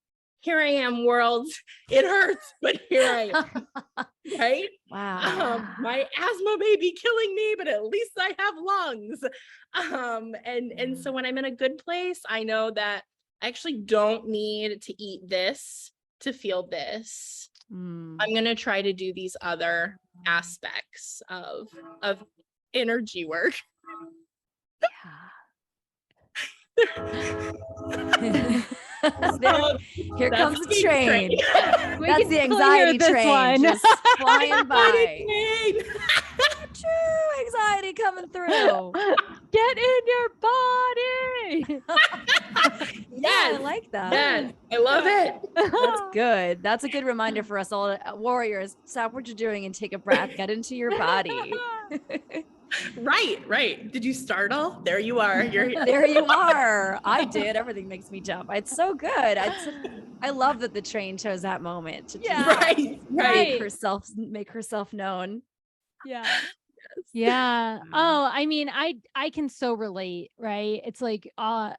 Speaker 3: here I am, world. It hurts, but here I am. Right?
Speaker 1: Wow.
Speaker 3: My asthma may be killing me, but at least I have lungs. And so when I'm in a good place, I know that I actually don't need to eat this to feel this. I'm going to try to do these other aspects of energy work.
Speaker 1: Here comes the train. That's the anxiety train just flying by. True anxiety coming through.
Speaker 2: Get in your body.
Speaker 1: Yeah, I like that.
Speaker 3: Yes, I love it.
Speaker 1: That's good. That's a good reminder for us all, warriors. Stop what you're doing and take a breath. Get into your body.
Speaker 3: Right. Did you startle? There you are.
Speaker 1: There you are. I did. Everything makes me jump. It's so good. I love that the train chose that moment to just
Speaker 3: right.
Speaker 1: make herself known.
Speaker 2: Yeah. Yeah. Oh, I mean, I can so relate, right? It's like I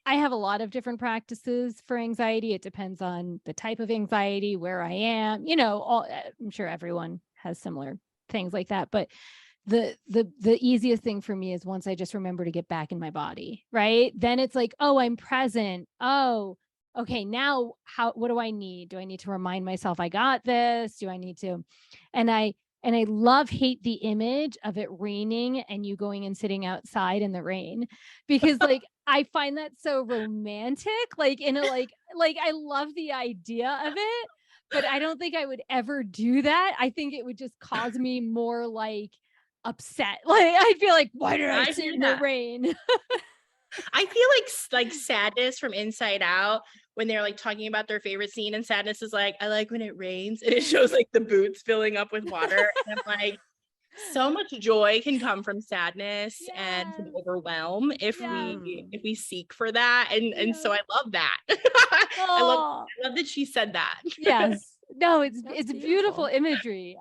Speaker 2: have a lot of different practices for anxiety. It depends on the type of anxiety, where I am, I'm sure everyone has similar things like that, but the easiest thing for me is once I just remember to get back in my body, right? Then it's like, oh, I'm present. Oh, okay. Now what do I need? Do I need to remind myself I got this? Do I need to? And I hate the image of it raining and you going and sitting outside in the rain, because like, I find that so romantic, like in a, like I love the idea of it, but I don't think I would ever do that. I think it would just cause me more like upset. Like I'd feel like, why did I sit in the rain?
Speaker 3: I feel like Sadness from Inside Out, when they're like talking about their favorite scene, and Sadness is like, I like when it rains, and it shows like the boots filling up with water. And I'm like, so much joy can come from sadness and from overwhelm if we seek for that. And so I love that. I love that she said that.
Speaker 2: Yes. No, it's beautiful imagery.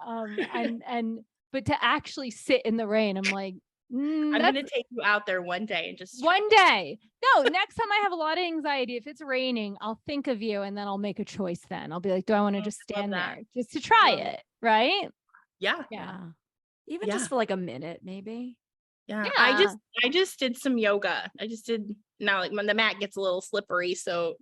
Speaker 2: But to actually sit in the rain, I'm like,
Speaker 3: I'm going to take you out there one day and just
Speaker 2: one day. No, next time I have a lot of anxiety, if it's raining, I'll think of you and then I'll make a choice. Then I'll be like, do I want to just stand there just to try it? Right?
Speaker 3: Yeah.
Speaker 1: Even just for like a minute, maybe.
Speaker 3: Yeah. I just did some yoga. Now like when the mat gets a little slippery, so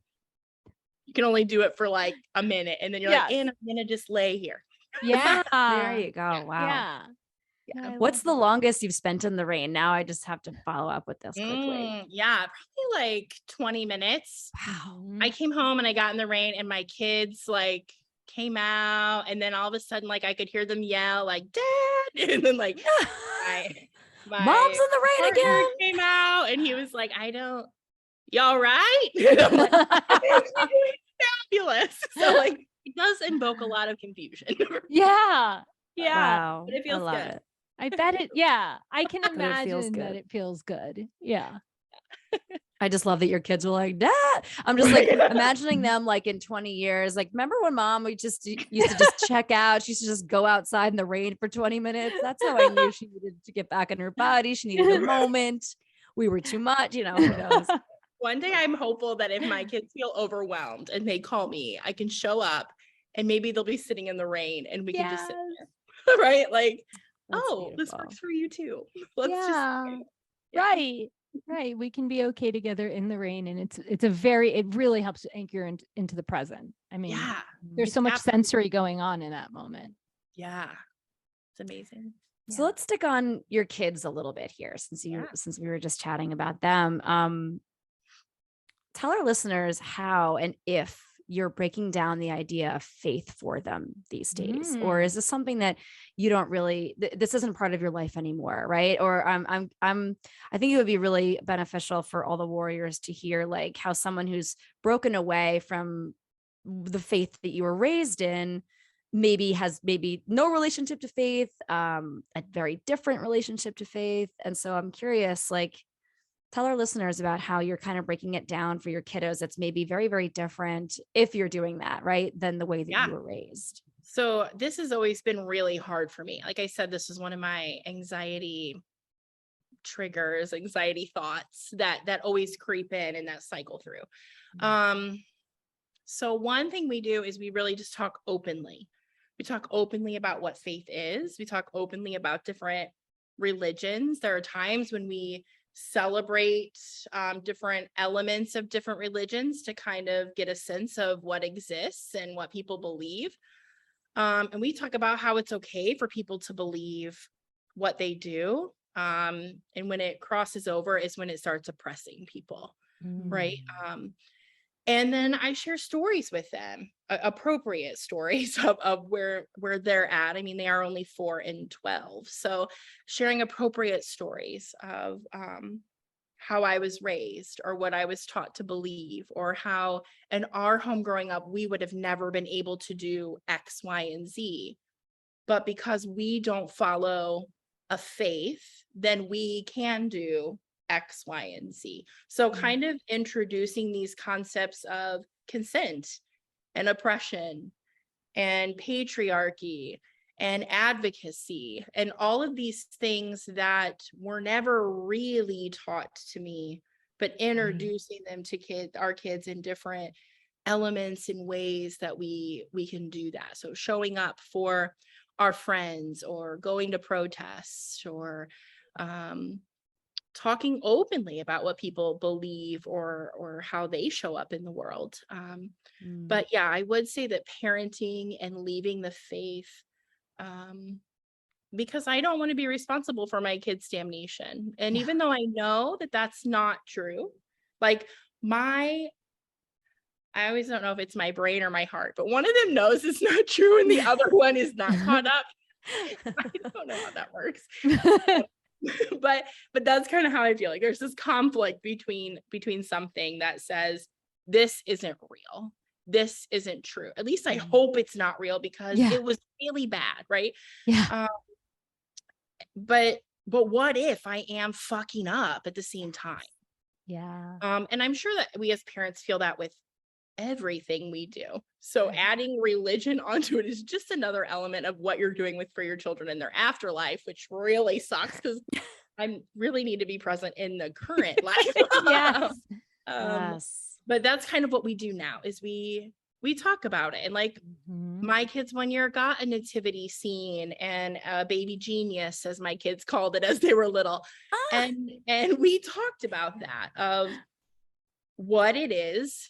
Speaker 3: you can only do it for like a minute, and then you're like, and I'm going to just lay here.
Speaker 2: Yeah.
Speaker 1: There you go. Wow. Yeah. What's the longest you've spent in the rain? Now I just have to follow up with this quickly.
Speaker 3: Yeah, probably like 20 minutes.
Speaker 1: Wow.
Speaker 3: I came home and I got in the rain, and my kids like came out, and then all of a sudden like I could hear them yell like, Dad, and then like my
Speaker 1: mom's in the rain again
Speaker 3: came out, and he was like, you all right? And I'm like, fabulous. So like it does invoke a lot of confusion.
Speaker 2: Yeah.
Speaker 1: Wow.
Speaker 3: But it feels good.
Speaker 1: It.
Speaker 2: I bet it. Yeah. I can imagine that it feels good. Yeah.
Speaker 1: I just love that your kids were like, Dad. I'm just like imagining them like in 20 years. Like, remember when mom used to just check out? She used to just go outside in the rain for 20 minutes. That's how I knew she needed to get back in her body. She needed a moment. We were too much, who knows.
Speaker 3: One day I'm hopeful that if my kids feel overwhelmed and they call me, I can show up and maybe they'll be sitting in the rain and we can just sit there. Right? Like, that's beautiful. This works for you too.
Speaker 2: Right. We can be okay together in the rain, and it really helps to anchor into the present. I mean, there's so much sensory going on in that moment.
Speaker 3: Yeah. It's amazing.
Speaker 1: So let's stick on your kids a little bit here, since we were just chatting about them. Tell our listeners how and if you're breaking down the idea of faith for them these days, or is this something that you don't really, this isn't part of your life anymore, right? Or I think it would be really beneficial for all the warriors to hear like how someone who's broken away from the faith that you were raised in has no relationship to faith, a very different relationship to faith. And so I'm curious, like, tell our listeners about how you're kind of breaking it down for your kiddos. That's maybe very, very different if you're doing that, right, than the way that you were raised.
Speaker 3: So this has always been really hard for me. Like I said, this is one of my anxiety triggers, anxiety thoughts that always creep in and that cycle through. So one thing we do is we really just talk openly. We talk openly about what faith is. We talk openly about different religions. There are times when we celebrate different elements of different religions to kind of get a sense of what exists and what people believe. And we talk about how it's okay for people to believe what they do. And when it crosses over is when it starts oppressing people, right? And then I share stories with them, appropriate stories of where they're at. I mean, they are only 4 and 12. So sharing appropriate stories of how I was raised or what I was taught to believe, or how in our home growing up, we would have never been able to do X, Y, and Z. But because we don't follow a faith, then we can do X, Y, and Z. So kind of introducing these concepts of consent and oppression and patriarchy and advocacy and all of these things that were never really taught to me, but introducing them to our kids in different elements and ways that we can do that. So showing up for our friends, or going to protests, or talking openly about what people believe or how they show up in the world. But yeah, I would say that parenting and leaving the faith, because I don't want to be responsible for my kids' damnation. And even though I know that that's not true, like I always don't know if it's my brain or my heart, but one of them knows it's not true and the other one is not caught up. I don't know how that works. But that's kind of how I feel. Like there's this conflict between something that says this isn't real, this isn't true. At least I hope it's not real, because it was really bad, right? But what if I am fucking up at the same time? And I'm sure that we as parents feel that with everything we do. So adding religion onto it is just another element of what you're doing for your children in their afterlife, which really sucks, because I really need to be present in the current life. But that's kind of what we do now, is we talk about it. And like my kids one year got a nativity scene and a baby genius, as my kids called it as they were little. And we talked about that, of what it is,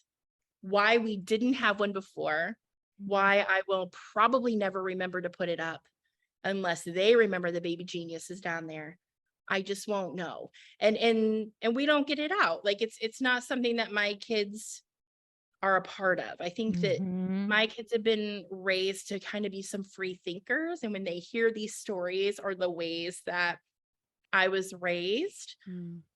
Speaker 3: why we didn't have one before, why I will probably never remember to put it up unless they remember the baby genius is down there. I just won't know. And we don't get it out. Like it's not something that my kids are a part of. I think that my kids have been raised to kind of be some free thinkers. And when they hear these stories or the ways that I was raised,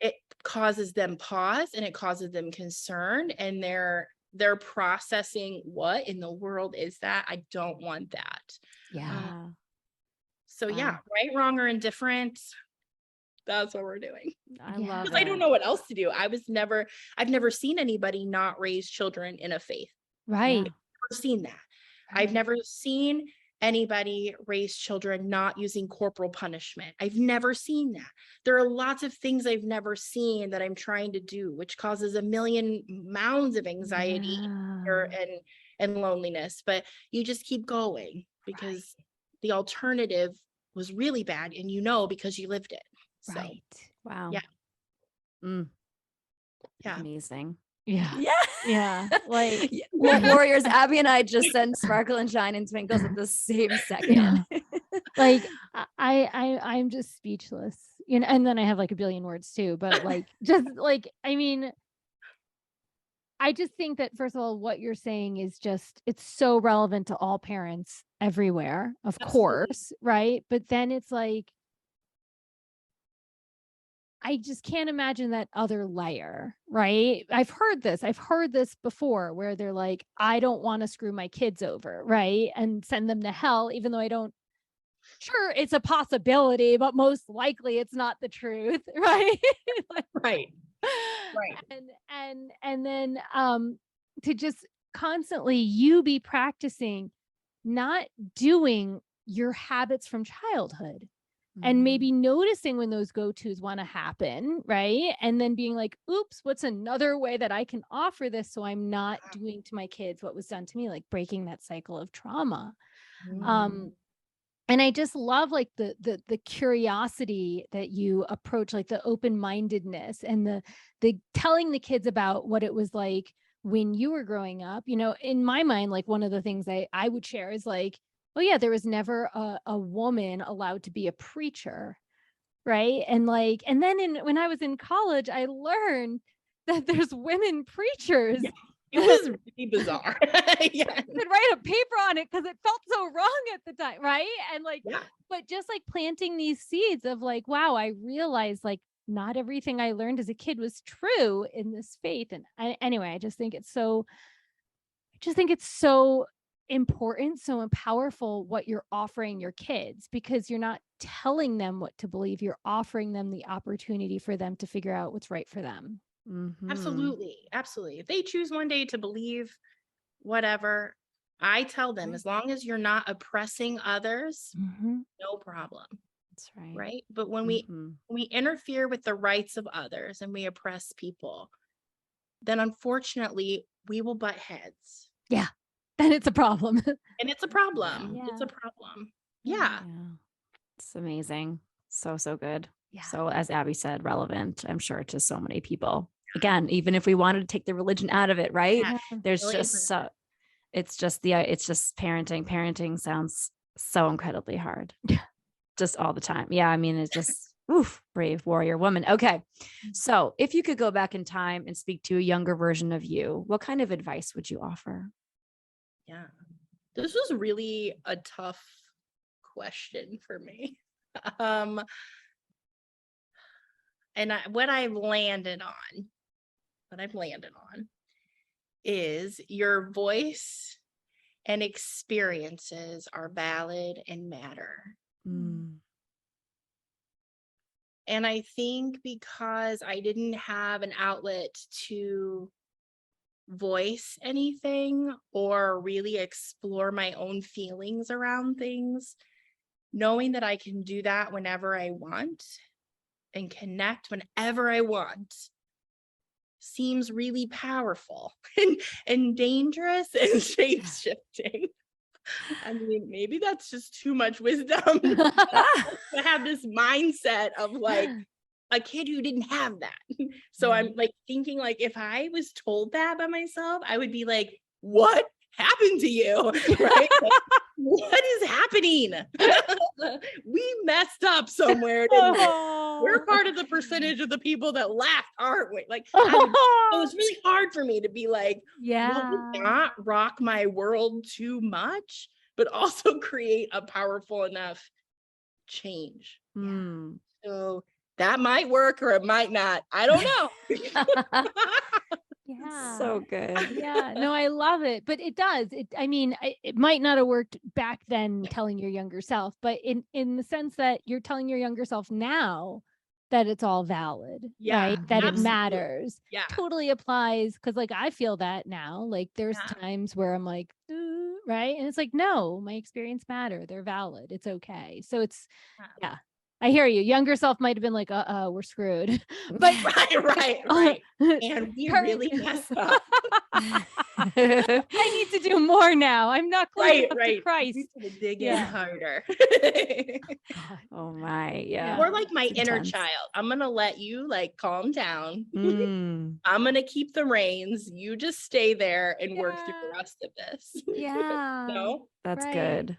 Speaker 3: it causes them pause and it causes them concern, and they're processing, what in the world is that? I don't want that. So right, wrong, or indifferent, that's what we're doing.
Speaker 1: I love it.
Speaker 3: Because I don't know what else to do. I've never seen anybody not raise children in a faith.
Speaker 2: Right.
Speaker 3: I've never seen that. I've never seen anybody raise children not using corporal punishment. I've never seen that. There are lots of things I've never seen that I'm trying to do, which causes a million mounds of anxiety and loneliness. But you just keep going, because the alternative was really bad, and because you lived it. So,
Speaker 1: wow. Amazing.
Speaker 2: Like
Speaker 1: warriors. Abby and I just sent Sparkle and Shine and Twinkles at the same second.
Speaker 2: Like I'm just speechless, and then I have like a billion words too, but like just like, I mean, I just think that, first of all, what you're saying is it's so relevant to all parents everywhere, of course, right? But then it's like, I just can't imagine that other layer, right? I've heard this before, where they're like, I don't want to screw my kids over, right? And send them to hell, even though I don't. Sure, it's a possibility, but most likely it's not the truth, right?
Speaker 3: Right.
Speaker 2: And then to just constantly you be practicing not doing your habits from childhood. And maybe noticing when those go-tos want to happen, right? And then being like, oops, what's another way that I can offer this so I'm not doing to my kids what was done to me, like breaking that cycle of trauma. And I just love like the curiosity that you approach, like the open-mindedness and the telling the kids about what it was like when you were growing up. In my mind, like one of the things I would share is like, oh yeah, there was never a woman allowed to be a preacher, right? And then when I was in college, I learned that there's women preachers.
Speaker 3: Yeah, it was really bizarre.
Speaker 2: I could write a paper on it because it felt so wrong at the time, right? And but just like planting these seeds of like, wow, I realized like not everything I learned as a kid was true in this faith. And anyway, I just think it's so important, so powerful what you're offering your kids, because you're not telling them what to believe. You're offering them the opportunity for them to figure out what's right for them.
Speaker 1: Mhm.
Speaker 3: Absolutely. Absolutely. If they choose one day to believe whatever, I tell them, as long as you're not oppressing others, no problem.
Speaker 1: That's right.
Speaker 3: Right. But when we interfere with the rights of others and we oppress people, then unfortunately we will butt heads.
Speaker 2: Yeah. Then it's a problem.
Speaker 3: And it's a problem.
Speaker 2: Yeah.
Speaker 3: It's a problem. Yeah.
Speaker 1: It's amazing. So good.
Speaker 2: Yeah.
Speaker 1: So, as Abby said, relevant, I'm sure, to so many people. Again, even if we wanted to take the religion out of it, right?
Speaker 3: Yeah.
Speaker 1: There's
Speaker 3: Really
Speaker 1: just
Speaker 3: important.
Speaker 1: it's just parenting. Parenting sounds so incredibly hard. Just all the time. Yeah. I mean, it's just, oof, brave warrior woman. Okay. So if you could go back in time and speak to a younger version of you, what kind of advice would you offer?
Speaker 3: Yeah. This was really a tough question for me. And what I've landed on is your voice and experiences are valid and matter. And I think because I didn't have an outlet to voice anything or really explore my own feelings around things, knowing that I can do that whenever I want and connect whenever I want seems really powerful and dangerous and shape-shifting. I mean, maybe that's just too much wisdom to have this mindset of like a kid who didn't have that. So I'm like thinking, like, if I was told that by myself, I would be like, what happened to you? Right? Like, what is happening? We messed up somewhere. We're part of the percentage of the people that laughed, aren't we? Like, it was really hard for me to be like, what would not rock my world too much, but also create a powerful enough change. So that might work or it might not. I don't know.
Speaker 2: Yeah.
Speaker 1: So good.
Speaker 2: Yeah. No, I love it. But it does. It might not have worked back then telling your younger self, but in the sense that you're telling your younger self now that it's all valid, right? That
Speaker 3: absolutely.
Speaker 2: it matters.
Speaker 3: Yeah.
Speaker 2: Totally applies. Cause like I feel that now. Like there's times where I'm like, right. And it's like, no, my experience matter. They're valid. It's okay. So it's I hear you. Younger self might have been like, we're screwed. But
Speaker 3: right. And we really messed up.
Speaker 2: I need to do more now. I'm not close enough to Christ.
Speaker 3: We need to dig in harder.
Speaker 1: Oh my, yeah.
Speaker 3: More like my inner child. I'm gonna let you like calm down. I'm gonna keep the reins. You just stay there and work through the rest of this. No?
Speaker 1: That's good.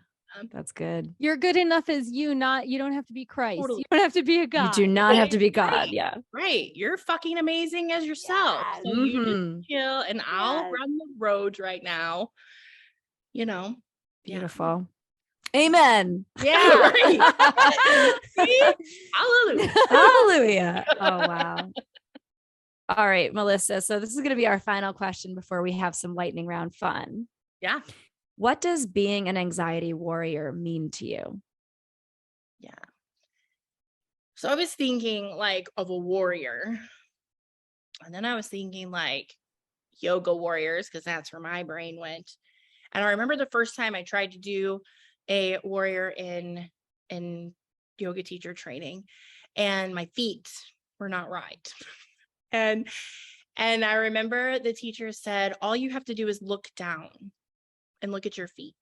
Speaker 1: That's good.
Speaker 2: You're good enough as you don't have to be Christ. Totally. You don't have to be a God.
Speaker 1: You do not have to be God. Yeah.
Speaker 3: Right. You're fucking amazing as yourself. So you just chill and I'll run the roads right now. You know.
Speaker 1: Beautiful. Amen.
Speaker 2: Yeah.
Speaker 3: Hallelujah.
Speaker 1: Hallelujah. Oh, wow. All right, Melissa. So this is going to be our final question before we have some lightning round fun.
Speaker 3: Yeah.
Speaker 1: What does being an anxiety warrior mean to you?
Speaker 3: Yeah. So I was thinking like of a warrior. And then I was thinking like yoga warriors, because that's where my brain went. And I remember the first time I tried to do a warrior in yoga teacher training, and my feet were not right. And I remember the teacher said, all you have to do is look down and look at your feet.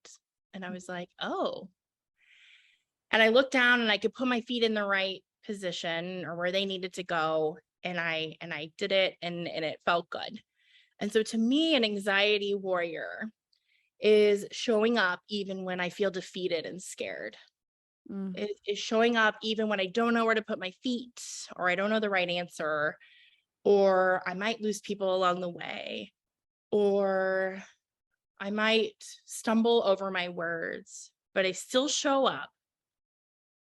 Speaker 3: And I was like, oh. And I looked down and I could put my feet in the right position or where they needed to go. And I did it and it felt good. And so to me, an anxiety warrior is showing up even when I feel defeated and scared. It is showing up even when I don't know where to put my feet, or I don't know the right answer, or I might lose people along the way, or I might stumble over my words, but I still show up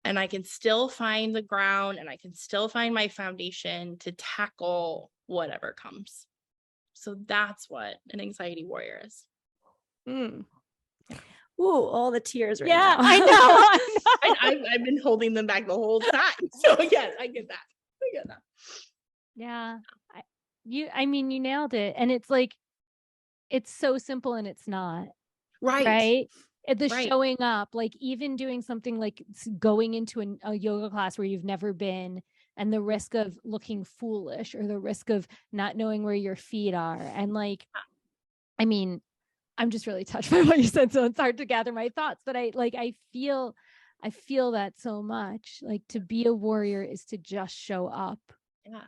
Speaker 3: and I can still find the ground and I can still find my foundation to tackle whatever comes. So that's what an anxiety warrior is.
Speaker 1: Ooh, all the tears right
Speaker 2: Yeah,
Speaker 1: now.
Speaker 2: I know.
Speaker 3: I've been holding them back the whole time. So yes, I get that.
Speaker 2: Yeah. I mean, you nailed it. And it's like, it's so simple and it's not. Right. The showing up, like even doing something like going into a yoga class where you've never been, and the risk of looking foolish or the risk of not knowing where your feet are. And like, I mean, I'm just really touched by what you said. So it's hard to gather my thoughts, but I feel that so much. Like, to be a warrior is to just show up.
Speaker 3: Yeah.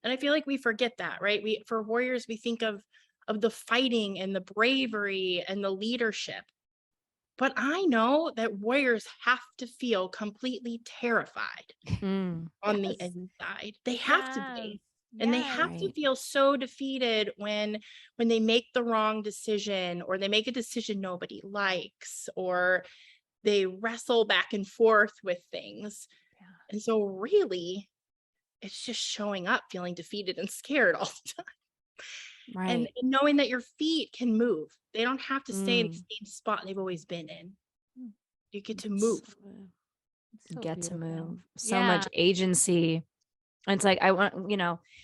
Speaker 3: And I feel like we forget that, right? For warriors, we think of the fighting and the bravery and the leadership. But I know that warriors have to feel completely terrified on the inside. They have to be. And they have to feel so defeated when they make the wrong decision, or they make a decision nobody likes, or they wrestle back and forth with things. Yeah. And so really, it's just showing up feeling defeated and scared all the time. Right. And knowing that your feet can move. They don't have to stay in the same spot they've always been in. You get to move.
Speaker 1: So get beautiful. To move. So much agency. And it's like, I want,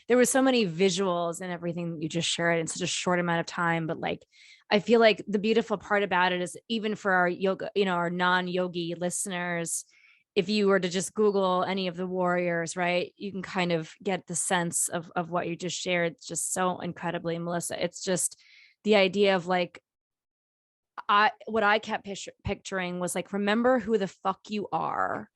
Speaker 1: there were so many visuals and everything that you just shared in such a short amount of time. But like, I feel like the beautiful part about it is, even for our yoga, our non-yogi listeners, if you were to just Google any of the warriors, right, you can kind of get the sense of what you just shared. It's just so incredibly, Melissa. It's just the idea of like, what I kept picturing was like, remember who the fuck you are,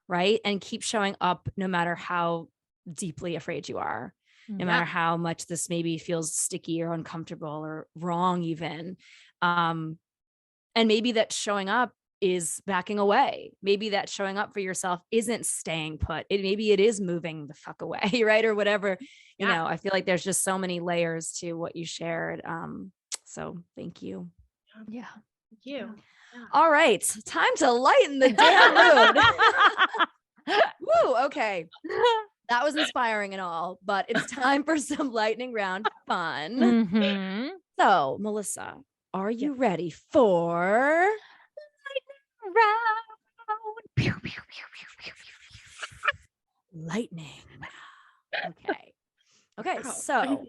Speaker 1: right? And keep showing up no matter how deeply afraid you are, no matter how much this maybe feels sticky or uncomfortable or wrong even. And maybe that showing up is backing away. Maybe that showing up for yourself isn't staying put. Maybe it is moving the fuck away, right? Or whatever, I feel like there's just so many layers to what you shared. So thank you.
Speaker 2: Yeah.
Speaker 3: Thank you.
Speaker 1: Yeah. All right. Time to lighten the damn mood. Woo. Okay. That was inspiring and all, but it's time for some lightning round fun.
Speaker 2: Mm-hmm.
Speaker 1: So, Melissa, are you ready for lightning round? Lightning. Okay. Wow. So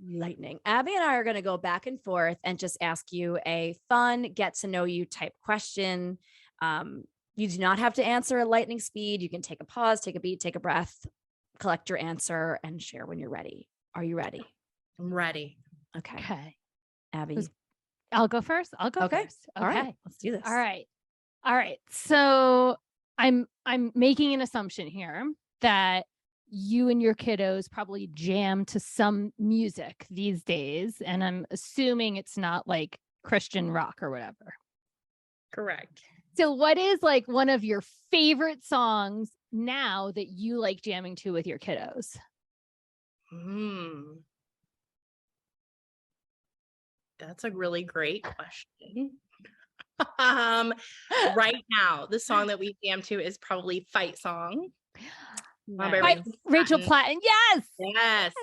Speaker 1: lightning. Abby and I are going to go back and forth and just ask you a fun get to know you type question. You do not have to answer at lightning speed. You can take a pause, take a beat, take a breath, collect your answer, and share when you're ready. Are you ready?
Speaker 3: I'm ready.
Speaker 1: Okay. Abby.
Speaker 2: I'll go first. I'll go first. Okay.
Speaker 1: All right. Let's do this.
Speaker 2: All right. So I'm making an assumption here that you and your kiddos probably jam to some music these days. And I'm assuming it's not like Christian rock or whatever.
Speaker 3: Correct.
Speaker 2: So what is like one of your favorite songs now that you like jamming to with your kiddos?
Speaker 3: That's a really great question. Right now, the song that we jam to is probably Fight Song.
Speaker 2: By Rachel Platten.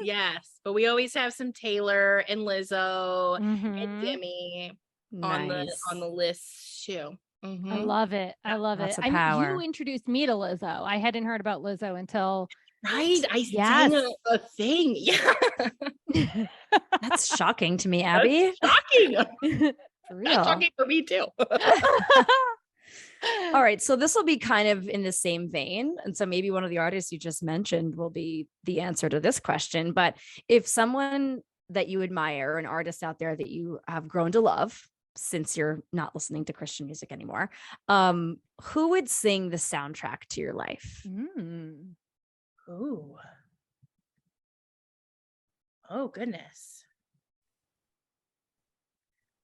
Speaker 3: Yes. But we always have some Taylor and Lizzo and Jimmy on the list too.
Speaker 2: I love it.
Speaker 1: Lots of power.
Speaker 2: You introduced me to Lizzo. I hadn't heard about Lizzo until
Speaker 3: I sang a thing. Yeah.
Speaker 1: That's shocking to me, Abby.
Speaker 3: That's shocking.
Speaker 1: For real.
Speaker 3: That's shocking for me too.
Speaker 1: All right. So this will be kind of in the same vein. And so maybe one of the artists you just mentioned will be the answer to this question. But if someone that you admire, an artist out there that you have grown to love since you're not listening to Christian music anymore, who would sing the soundtrack to your life?
Speaker 3: Oh, goodness.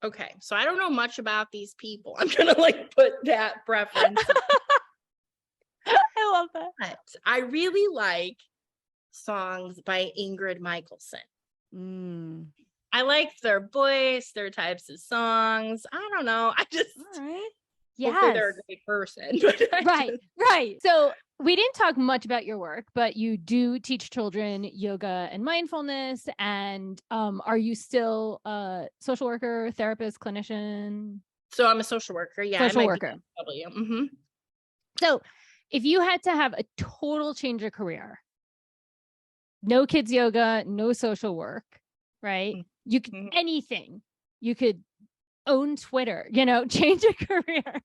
Speaker 3: Okay, so I don't know much about these people. I'm gonna put that preference.
Speaker 2: I love that.
Speaker 3: But I really like songs by Ingrid Michaelson. I like their voice, their types of songs. I don't know.
Speaker 1: All right.
Speaker 3: Hopefully they're a great person. But
Speaker 2: right. So we didn't talk much about your work, but you do teach children yoga and mindfulness. And are you still a social worker, therapist, clinician?
Speaker 3: So I'm a social worker. Yeah.
Speaker 2: Social worker.
Speaker 3: Mm-hmm.
Speaker 2: So if you had to have a total change of career, no kids yoga, no social work, right? You could anything. You could own Twitter, change a career.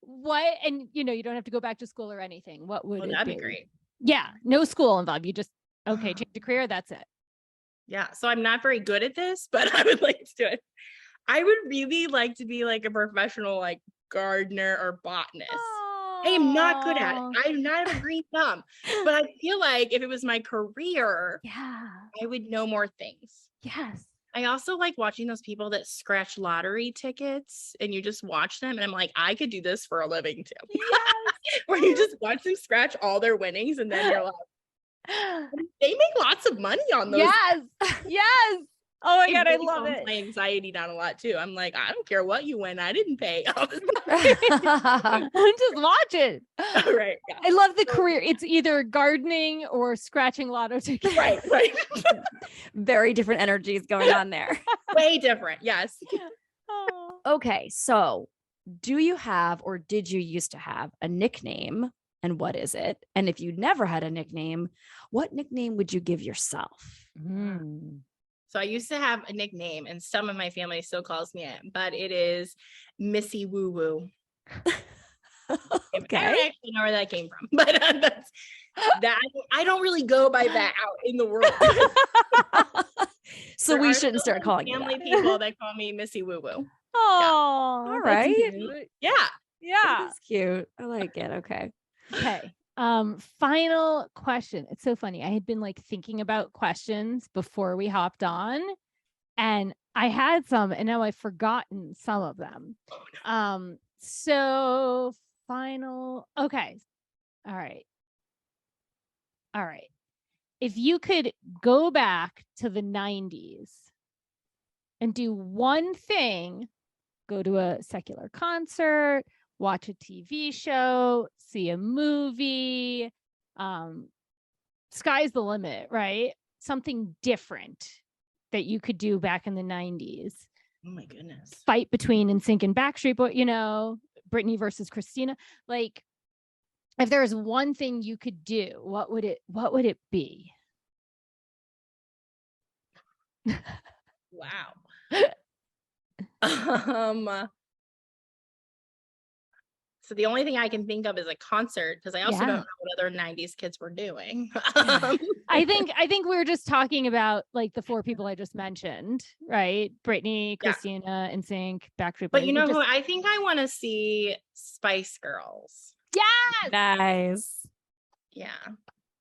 Speaker 2: What? And you don't have to go back to school or anything. What would it
Speaker 3: that'd
Speaker 2: be?
Speaker 3: be great.
Speaker 2: Yeah. No school involved. You just, change a career. That's it.
Speaker 3: Yeah. So I'm not very good at this, but I would like to do it. I would really like to be like a professional, like gardener or botanist. I am not good at it. I do not have a green thumb, but I feel like if it was my career, I would know more things.
Speaker 2: Yes.
Speaker 3: I also like watching those people that scratch lottery tickets and you just watch them. And I'm like, I could do this for a living too. Yes. Where you just watch them scratch all their winnings and then you're like, they make lots of money on those.
Speaker 2: Yes. Yes. Oh my God, I love it.
Speaker 3: My anxiety down a lot too. I'm like, I don't care what you win. I didn't pay.
Speaker 2: Just watch it.
Speaker 3: Right. Yeah.
Speaker 2: I love the career. It's either gardening or scratching lotto tickets.
Speaker 3: Right.
Speaker 1: Very different energies going on there.
Speaker 3: Way different. Yes.
Speaker 1: Okay. So do you have, or did you used to have a nickname, and what is it? And if you never had a nickname, what nickname would you give yourself?
Speaker 3: So I used to have a nickname and some of my family still calls me it, but it is Missy Woo Woo.
Speaker 1: Okay.
Speaker 3: I don't actually know where that came from, but I don't really go by that out in the world.
Speaker 1: So we shouldn't start calling
Speaker 3: family people that call me Missy Woo Woo.
Speaker 2: Oh,
Speaker 1: all right.
Speaker 3: Yeah.
Speaker 1: That's cute. I like it. Okay.
Speaker 2: Final question. It's so funny. I had been thinking about questions before we hopped on, and I had some, and now I've forgotten some of them. So final. Okay. All right. If you could go back to the 90s and do one thing, go to a secular concert, watch a TV show, see a movie, sky's the limit, right? Something different that you could do back in the 90s.
Speaker 3: Oh my goodness.
Speaker 2: Fight between NSYNC and Backstreet Boys, Britney versus Christina. If there was one thing you could do, what would it be?
Speaker 3: Wow. So the only thing I can think of is a concert, because I also don't know what other 90s kids were doing.
Speaker 2: I think we were just talking about the four people I just mentioned, right? Britney, Christina, NSYNC, Backstreet Boys.
Speaker 3: But who I think I want to see Spice Girls.
Speaker 2: Yes.
Speaker 1: Nice.
Speaker 3: Yeah.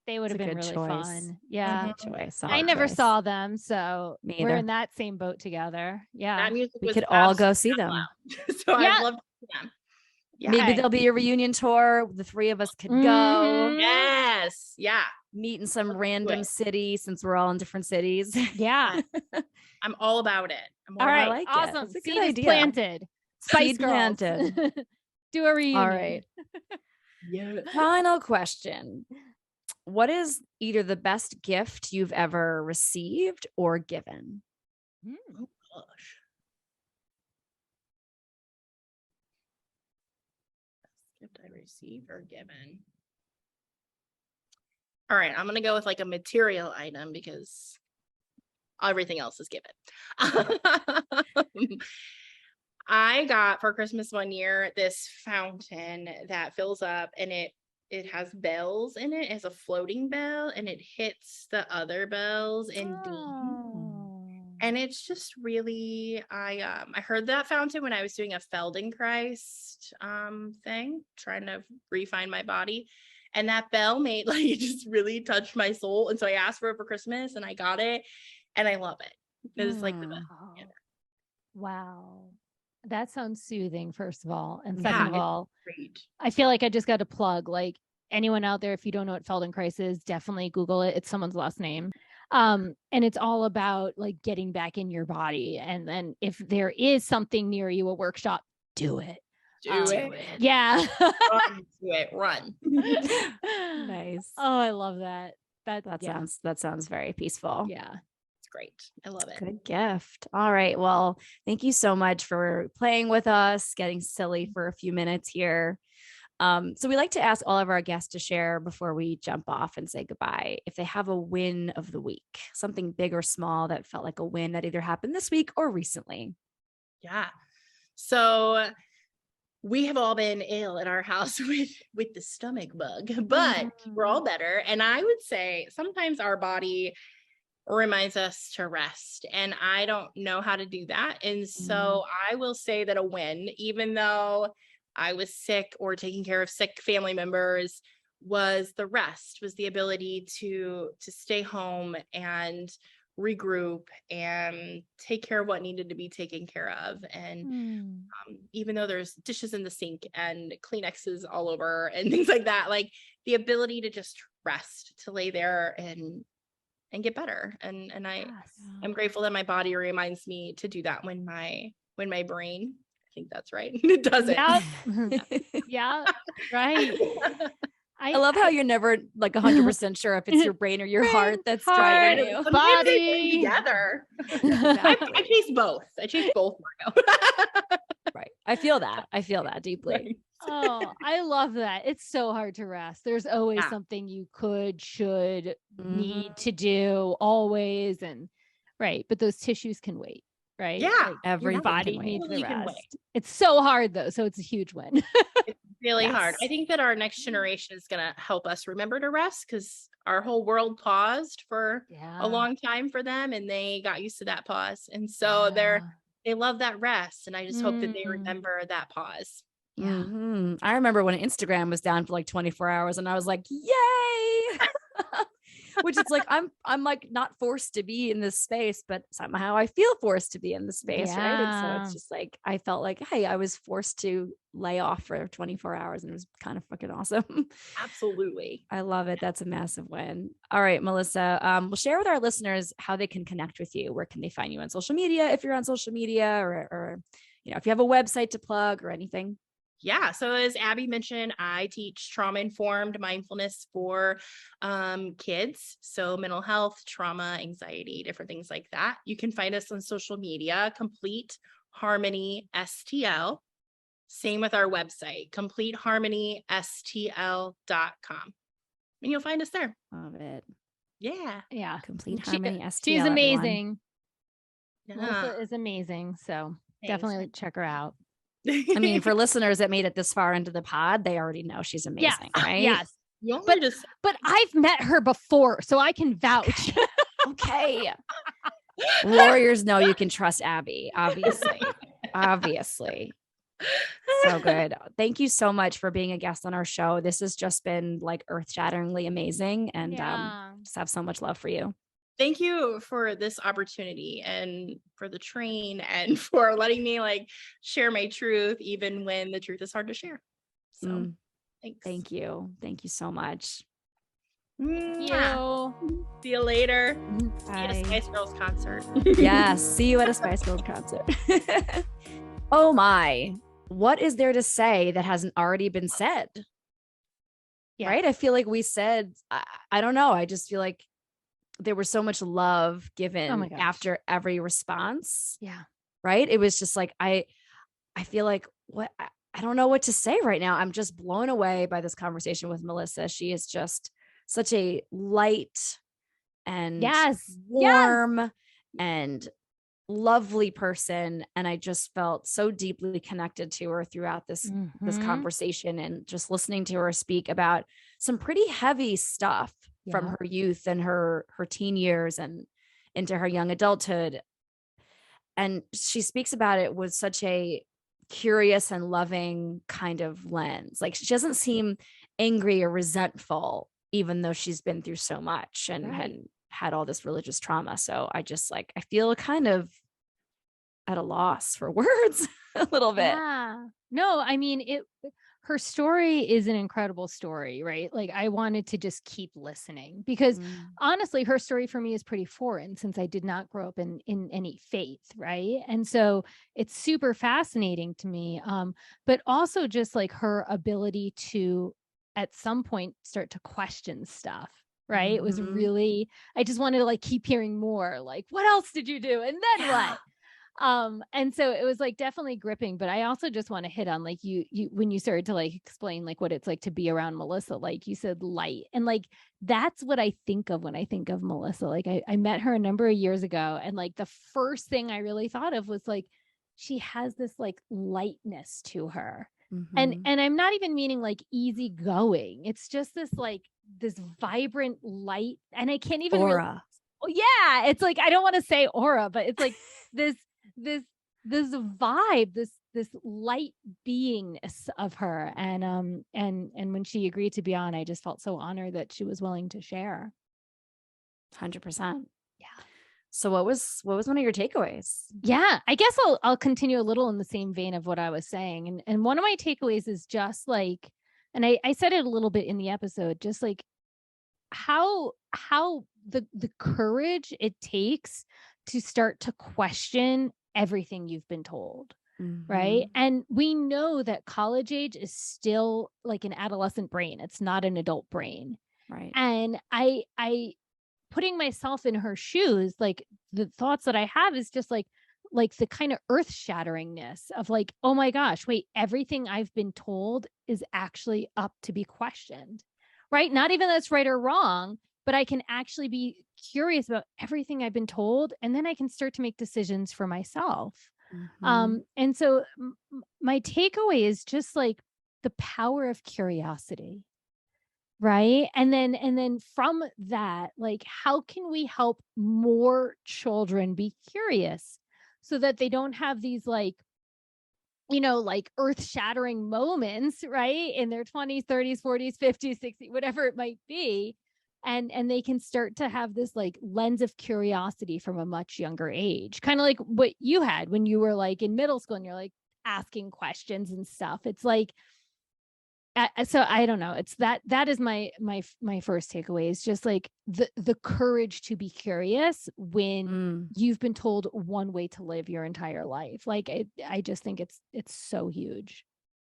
Speaker 2: They would have been really fun. Yeah.
Speaker 1: Choice.
Speaker 2: I never saw them, so
Speaker 1: Me
Speaker 2: we're
Speaker 1: either.
Speaker 2: in that same boat together. Yeah.
Speaker 3: That music
Speaker 1: we
Speaker 3: was
Speaker 1: could all go see them.
Speaker 3: So I'd love to see them.
Speaker 1: Yeah. Maybe there'll be a reunion tour. The three of us could go.
Speaker 3: Yes. Yeah.
Speaker 1: Meet in some random city since we're all in different cities.
Speaker 2: Yeah.
Speaker 3: I'm all about it.
Speaker 2: All right.
Speaker 1: like
Speaker 2: awesome.
Speaker 1: It's a
Speaker 2: Seed
Speaker 1: good
Speaker 2: is
Speaker 1: idea.
Speaker 2: planted. Spice Girls.
Speaker 1: Planted.
Speaker 2: Do a reunion.
Speaker 1: All right.
Speaker 3: Yeah.
Speaker 1: Final question. What is either the best gift you've ever received or given?
Speaker 3: Oh gosh. Gift I received or given. All right, I'm going to go with a material item because everything else is given. I got for Christmas one year this fountain that fills up, and it has bells in it. It has a floating bell, and it hits the other bells and ding. And it's just really, I heard that fountain when I was doing a Feldenkrais thing, trying to refine my body. And that bell made it just really touched my soul. And so I asked for it for Christmas and I got it, and I love it. It's the best.
Speaker 2: Wow. That sounds soothing, first of all. And second of all,
Speaker 3: great.
Speaker 2: I feel like I just got to plug, anyone out there, if you don't know what Feldenkrais is, definitely Google it. It's someone's last name. And it's all about getting back in your body. And then if there is something near you, a workshop, do it.
Speaker 3: Do it.
Speaker 2: Yeah.
Speaker 3: Run to it. Run.
Speaker 1: Nice.
Speaker 2: Oh, I love that.
Speaker 1: That sounds very peaceful.
Speaker 2: Yeah.
Speaker 3: It's great. I love it.
Speaker 1: Good gift. All right. Well, thank you so much for playing with us, getting silly for a few minutes here. So we like to ask all of our guests to share before we jump off and say goodbye, if they have a win of the week, something big or small that felt like a win that either happened this week or recently.
Speaker 3: Yeah. So we have all been ill in our house with the stomach bug, but we're all better. And I would say sometimes our body reminds us to rest, and I don't know how to do that. And so I will say that a win, even though I was sick or taking care of sick family members, was the rest, was the ability to stay home and regroup and take care of what needed to be taken care of. And even though there's dishes in the sink and Kleenexes all over and things like that, like the ability to just rest, to lay there and get better. And I'm grateful that my body reminds me to do that when my brain, I think that's right, it doesn't.
Speaker 2: Yeah. Right.
Speaker 1: I love how you're never like 100% sure if it's your brain or your heart that's driving you.
Speaker 2: Body
Speaker 3: together.
Speaker 1: Exactly.
Speaker 3: I chase both. Margot.
Speaker 1: Right. I feel that deeply.
Speaker 3: Right.
Speaker 2: Oh, I love that. It's so hard to rest. There's always something you could, should, need to do always. And right. But those tissues can wait. Right.
Speaker 3: Yeah.
Speaker 2: Like,
Speaker 1: Every
Speaker 2: your body
Speaker 1: can
Speaker 2: needs
Speaker 1: wait.
Speaker 2: the rest. It's so hard though. So it's a huge win.
Speaker 3: It's really hard. I think that our next generation is going to help us remember to rest, because our whole world paused for a long time for them, and they got used to that pause. And so they love that rest. And I just hope that they remember that pause.
Speaker 2: Yeah.
Speaker 1: I remember when Instagram was down for like 24 hours and I was like, yay. Which it's like, I'm like not forced to be in this space, but somehow I feel forced to be in the space. Right. And so it's just like, I felt like, hey, I was forced to lay off for 24 hours and it was kind of fucking awesome.
Speaker 3: Absolutely.
Speaker 1: I love it. That's a massive win. All right, Melissa, we'll share with our listeners how they can connect with you. Where can they find you on social media? If you're on social media or, if you have a website to plug or anything.
Speaker 3: Yeah. So as Abby mentioned, I teach trauma-informed mindfulness for kids. So mental health, trauma, anxiety, different things like that. You can find us on social media, Complete Harmony STL. Same with our website, CompleteHarmonySTL.com. And you'll find us there.
Speaker 1: Love it.
Speaker 3: Yeah.
Speaker 2: Yeah.
Speaker 1: Complete Harmony STL.
Speaker 2: She's amazing.
Speaker 3: Yeah.
Speaker 2: Melissa is amazing. So definitely check her out.
Speaker 1: I mean, for listeners that made it this far into the pod, they already know she's amazing, right?
Speaker 2: Yes.
Speaker 3: But
Speaker 2: I've met her before, so I can vouch.
Speaker 1: Okay. Warriors know you can trust Abby, obviously. So good. Thank you so much for being a guest on our show. This has just been like earth-shatteringly amazing, and just have so much love for you.
Speaker 3: Thank you for this opportunity and for the train and for letting me like share my truth, even when the truth is hard to share. So thanks.
Speaker 1: Thank you. Thank you so much.
Speaker 2: Thank you.
Speaker 3: See you later.
Speaker 1: Bye.
Speaker 3: See you at a Spice Girls concert.
Speaker 1: Yes. See you at a Spice Girls concert. Oh my. What is there to say that hasn't already been said? Yeah. Right? I feel like we said, I don't know. I just feel like there was so much love given after every response.
Speaker 2: Yeah.
Speaker 1: Right. It was just like, I feel like I don't know what to say right now. I'm just blown away by this conversation with Melissa. She is just such a light and warm and lovely person. And I just felt so deeply connected to her throughout this conversation, and just listening to her speak about some pretty heavy stuff from her youth and her teen years and into her young adulthood. And she speaks about it with such a curious and loving kind of lens. Like she doesn't seem angry or resentful, even though she's been through so much and had all this religious trauma. So I just I feel kind of at a loss for words a little bit.
Speaker 2: Yeah. No, I mean, her story is an incredible story, right? Like I wanted to just keep listening because honestly, her story for me is pretty foreign since I did not grow up in any faith, right? And so it's super fascinating to me. But also just like her ability to at some point start to question stuff. Right. It was really, I just wanted to like keep hearing more, like, what else did you do? And then what? And so it was like definitely gripping, but I also just want to hit on like you when you started to like explain like what it's like to be around Melissa, like you said, light. And like that's what I think of when I think of Melissa. Like I met her a number of years ago, and like the first thing I really thought of was like she has this like lightness to her. And I'm not even meaning like easygoing. It's just this like this vibrant light, and I can't even
Speaker 1: aura.
Speaker 2: Yeah, it's like I don't want to say aura, but it's like this vibe, this light beingness of her. And when she agreed to be on, I just felt so honored that she was willing to share.
Speaker 1: 100%.
Speaker 2: Yeah.
Speaker 1: So what was one of your takeaways?
Speaker 2: Yeah, I guess I'll continue a little in the same vein of what I was saying. And one of my takeaways is just like, and I said it a little bit in the episode, just like how the courage it takes to start to question everything you've been told. Right. And we know that college age is still like an adolescent brain. It's not an adult brain.
Speaker 1: Right.
Speaker 2: And I putting myself in her shoes, like the thoughts that I have is just like the kind of earth shatteringness of like, oh my gosh, wait, everything I've been told is actually up to be questioned. Right. Not even that's right or wrong, but I can actually be curious about everything I've been told. And then I can start to make decisions for myself. And so my takeaway is just like the power of curiosity. Right. And then from that, like, how can we help more children be curious so that they don't have these like, you know, like earth shattering moments, right? In their 20s, 30s, 40s, 50s, 60s, whatever it might be. And they can start to have this like lens of curiosity from a much younger age, kind of like what you had when you were like in middle school and you're like asking questions and stuff. It's like, so I don't know. It's that is my first takeaway is just like the courage to be curious when you've been told one way to live your entire life. Like I just think it's so huge.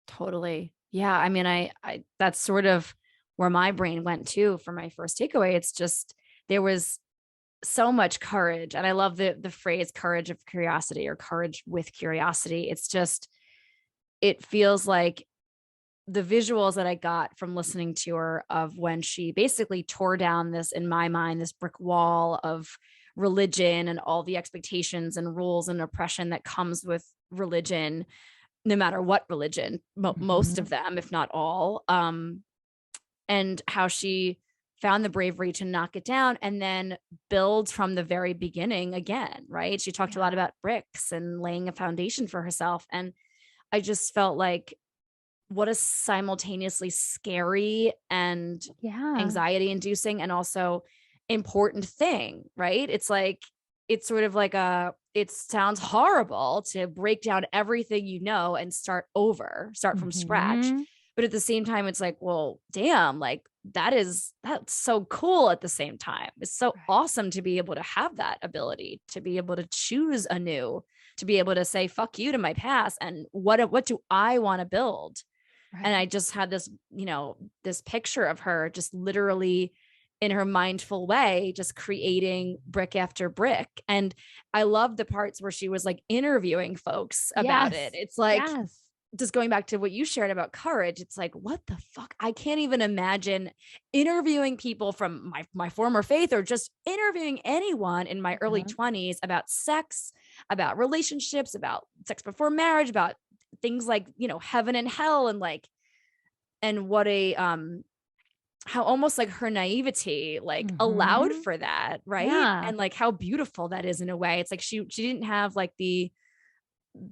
Speaker 1: Totally. Yeah. I mean, I that's sort of where my brain went to for my first takeaway. It's just, there was so much courage. And I love the phrase courage of curiosity or courage with curiosity. It's just, it feels like the visuals that I got from listening to her of when she basically tore down this, in my mind, this brick wall of religion and all the expectations and rules and oppression that comes with religion, no matter what religion, most of them, if not all, and how she found the bravery to knock it down and then build from the very beginning again, right? She talked a lot about bricks and laying a foundation for herself. And I just felt like, what a simultaneously scary and anxiety inducing and also important thing, right? It's like, it's sort of like it sounds horrible to break down everything you know and start from scratch. But at the same time, it's like, well, damn, like that's so cool at the same time. It's so awesome to be able to have that ability, to be able to choose anew, to be able to say, fuck you to my past. And what do I want to build? Right. And I just had this, you know, this picture of her just literally in her mindful way, just creating brick after brick. And I love the parts where she was like interviewing folks about it. It's like, just going back to what you shared about courage, it's like, what the fuck? I can't even imagine interviewing people from my former faith or just interviewing anyone in my early 20s about sex, about relationships, about sex before marriage, about things like, you know, heaven and hell, and like, and what a how almost like her naivety like allowed for that, right? And like how beautiful that is in a way. It's like she didn't have like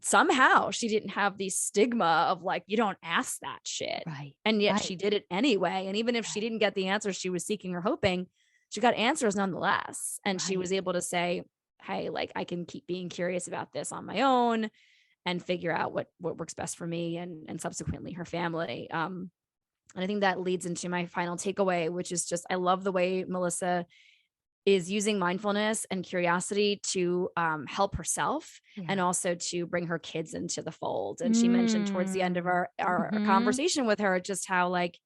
Speaker 1: somehow she didn't have the stigma of like, you don't ask that shit, right? And yet she did it anyway. And even if she didn't get the answers she was seeking or hoping, she got answers nonetheless. And she was able to say, hey, like I can keep being curious about this on my own. and figure out what works best for me and subsequently her family. And I think that leads into my final takeaway, which is just, I love the way Melissa is using mindfulness and curiosity to help herself and also to bring her kids into the fold. And she mentioned towards the end of our conversation with her, just how like,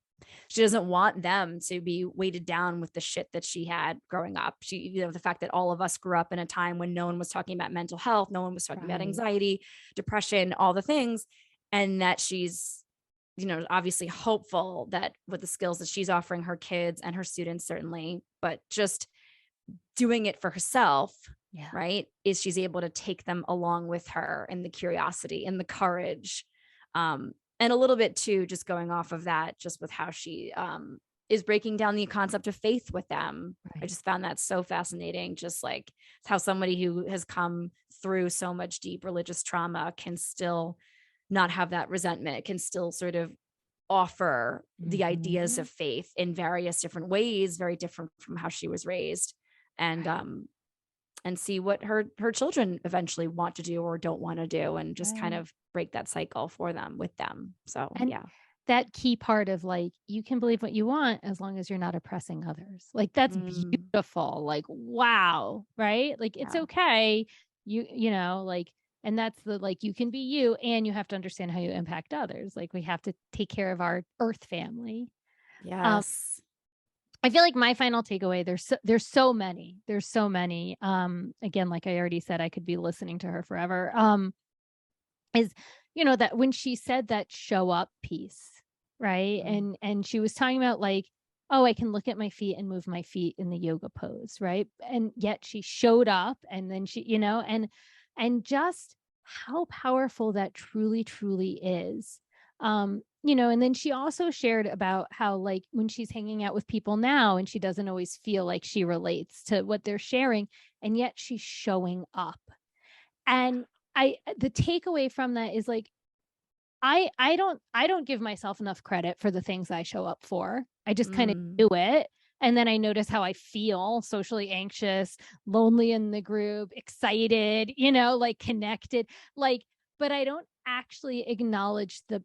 Speaker 1: she doesn't want them to be weighted down with the shit that she had growing up. She, you know, the fact that all of us grew up in a time when no one was talking about mental health, no one was talking about anxiety, depression, all the things. And that she's, you know, obviously hopeful that with the skills that she's offering her kids and her students, certainly, but just doing it for herself, right, is she's able to take them along with her in the curiosity and the courage. And a little bit too, just going off of that, just with how she is breaking down the concept of faith with them. I just found that so fascinating, just like how somebody who has come through so much deep religious trauma can still not have that resentment, can still sort of offer the ideas of faith in various different ways, very different from how she was raised. And see what her children eventually want to do or don't want to do, and just kind of break that cycle for them with them. So,
Speaker 2: that key part of like, you can believe what you want as long as you're not oppressing others. Like, that's beautiful. Like, wow. Right. Like, it's okay. You know, like, and that's the, like, you can be you, and you have to understand how you impact others. Like, we have to take care of our earth family.
Speaker 1: Yes.
Speaker 2: I feel like my final takeaway, there's so many, again, like I already said, I could be listening to her forever, is, you know, that when she said that show up piece, right. And she was talking about like, oh, I can look at my feet and move my feet in the yoga pose. Right. And yet she showed up, and then she, you know, and just how powerful that truly, truly is. You know, and then she also shared about how, like, when she's hanging out with people now, and she doesn't always feel like she relates to what they're sharing, and yet she's showing up. And the takeaway from that is like, I don't give myself enough credit for the things I show up for. I just kind of do it. And then I notice how I feel: socially anxious, lonely in the group, excited, you know, like connected, like, but I don't actually acknowledge the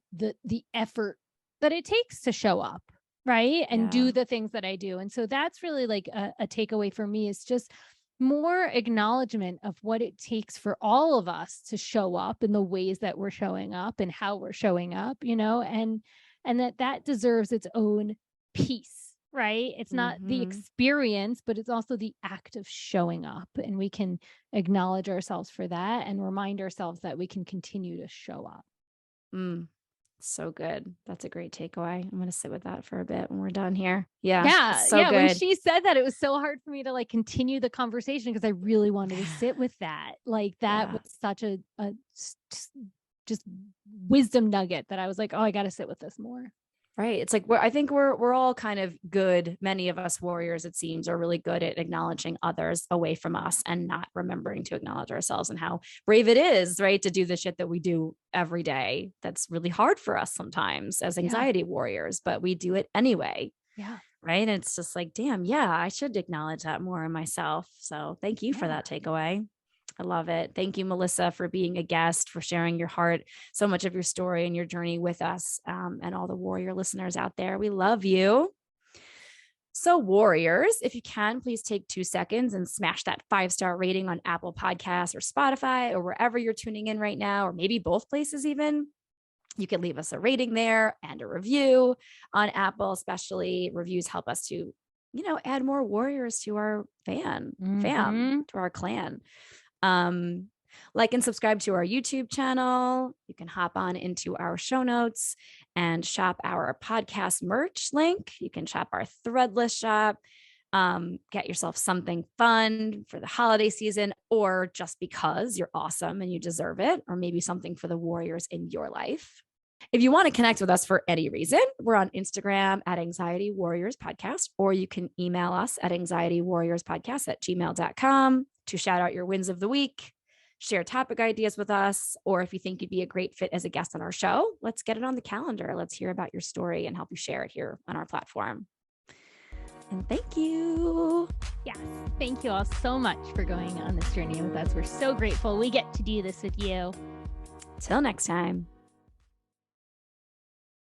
Speaker 2: effort that it takes to show up, right, and do the things that I do. And so that's really like a takeaway for me, is just more acknowledgement of what it takes for all of us to show up in the ways that we're showing up and how we're showing up, you know, and that deserves its own piece. Right. It's not the experience, but it's also the act of showing up. And we can acknowledge ourselves for that and remind ourselves that we can continue to show up.
Speaker 1: So good. That's a great takeaway. I'm going to sit with that for a bit when we're done here. Yeah.
Speaker 2: So good. When she said that, it was so hard for me to like continue the conversation, because I really wanted to sit with that. Like, that was such a just wisdom nugget that I was like, oh, I got to sit with this more.
Speaker 1: Right. It's like, I think we're all kind of good. Many of us warriors, it seems, are really good at acknowledging others away from us and not remembering to acknowledge ourselves, and how brave it is, right, to do the shit that we do every day. That's really hard for us sometimes as anxiety warriors, but we do it anyway.
Speaker 2: Yeah.
Speaker 1: Right. And it's just like, damn, I should acknowledge that more in myself. So thank you for that takeaway. I love it. Thank you, Melissa, for being a guest, for sharing your heart, so much of your story and your journey with us, and all the warrior listeners out there. We love you. So, warriors, if you can, please take 2 seconds and smash that 5-star rating on Apple Podcasts or Spotify or wherever you're tuning in right now, or maybe both places even. You can leave us a rating there and a review on Apple. Especially reviews help us to, you know, add more warriors to our fam, to our clan. Like and subscribe to our YouTube channel. You can hop on into our show notes and shop our podcast merch link. You can shop our Threadless shop. Get yourself something fun for the holiday season, or just because you're awesome and you deserve it, or maybe something for the warriors in your life. If you want to connect with us for any reason, we're on Instagram at Anxiety Warriors Podcast, or you can email us at anxietywarriorspodcast@gmail.com to shout out your wins of the week, share topic ideas with us, or if you think you'd be a great fit as a guest on our show, let's get it on the calendar. Let's hear about your story and help you share it here on our platform. And thank you.
Speaker 2: Yes. Thank you all so much for going on this journey with us. We're so grateful we get to do this with you.
Speaker 1: Till next time.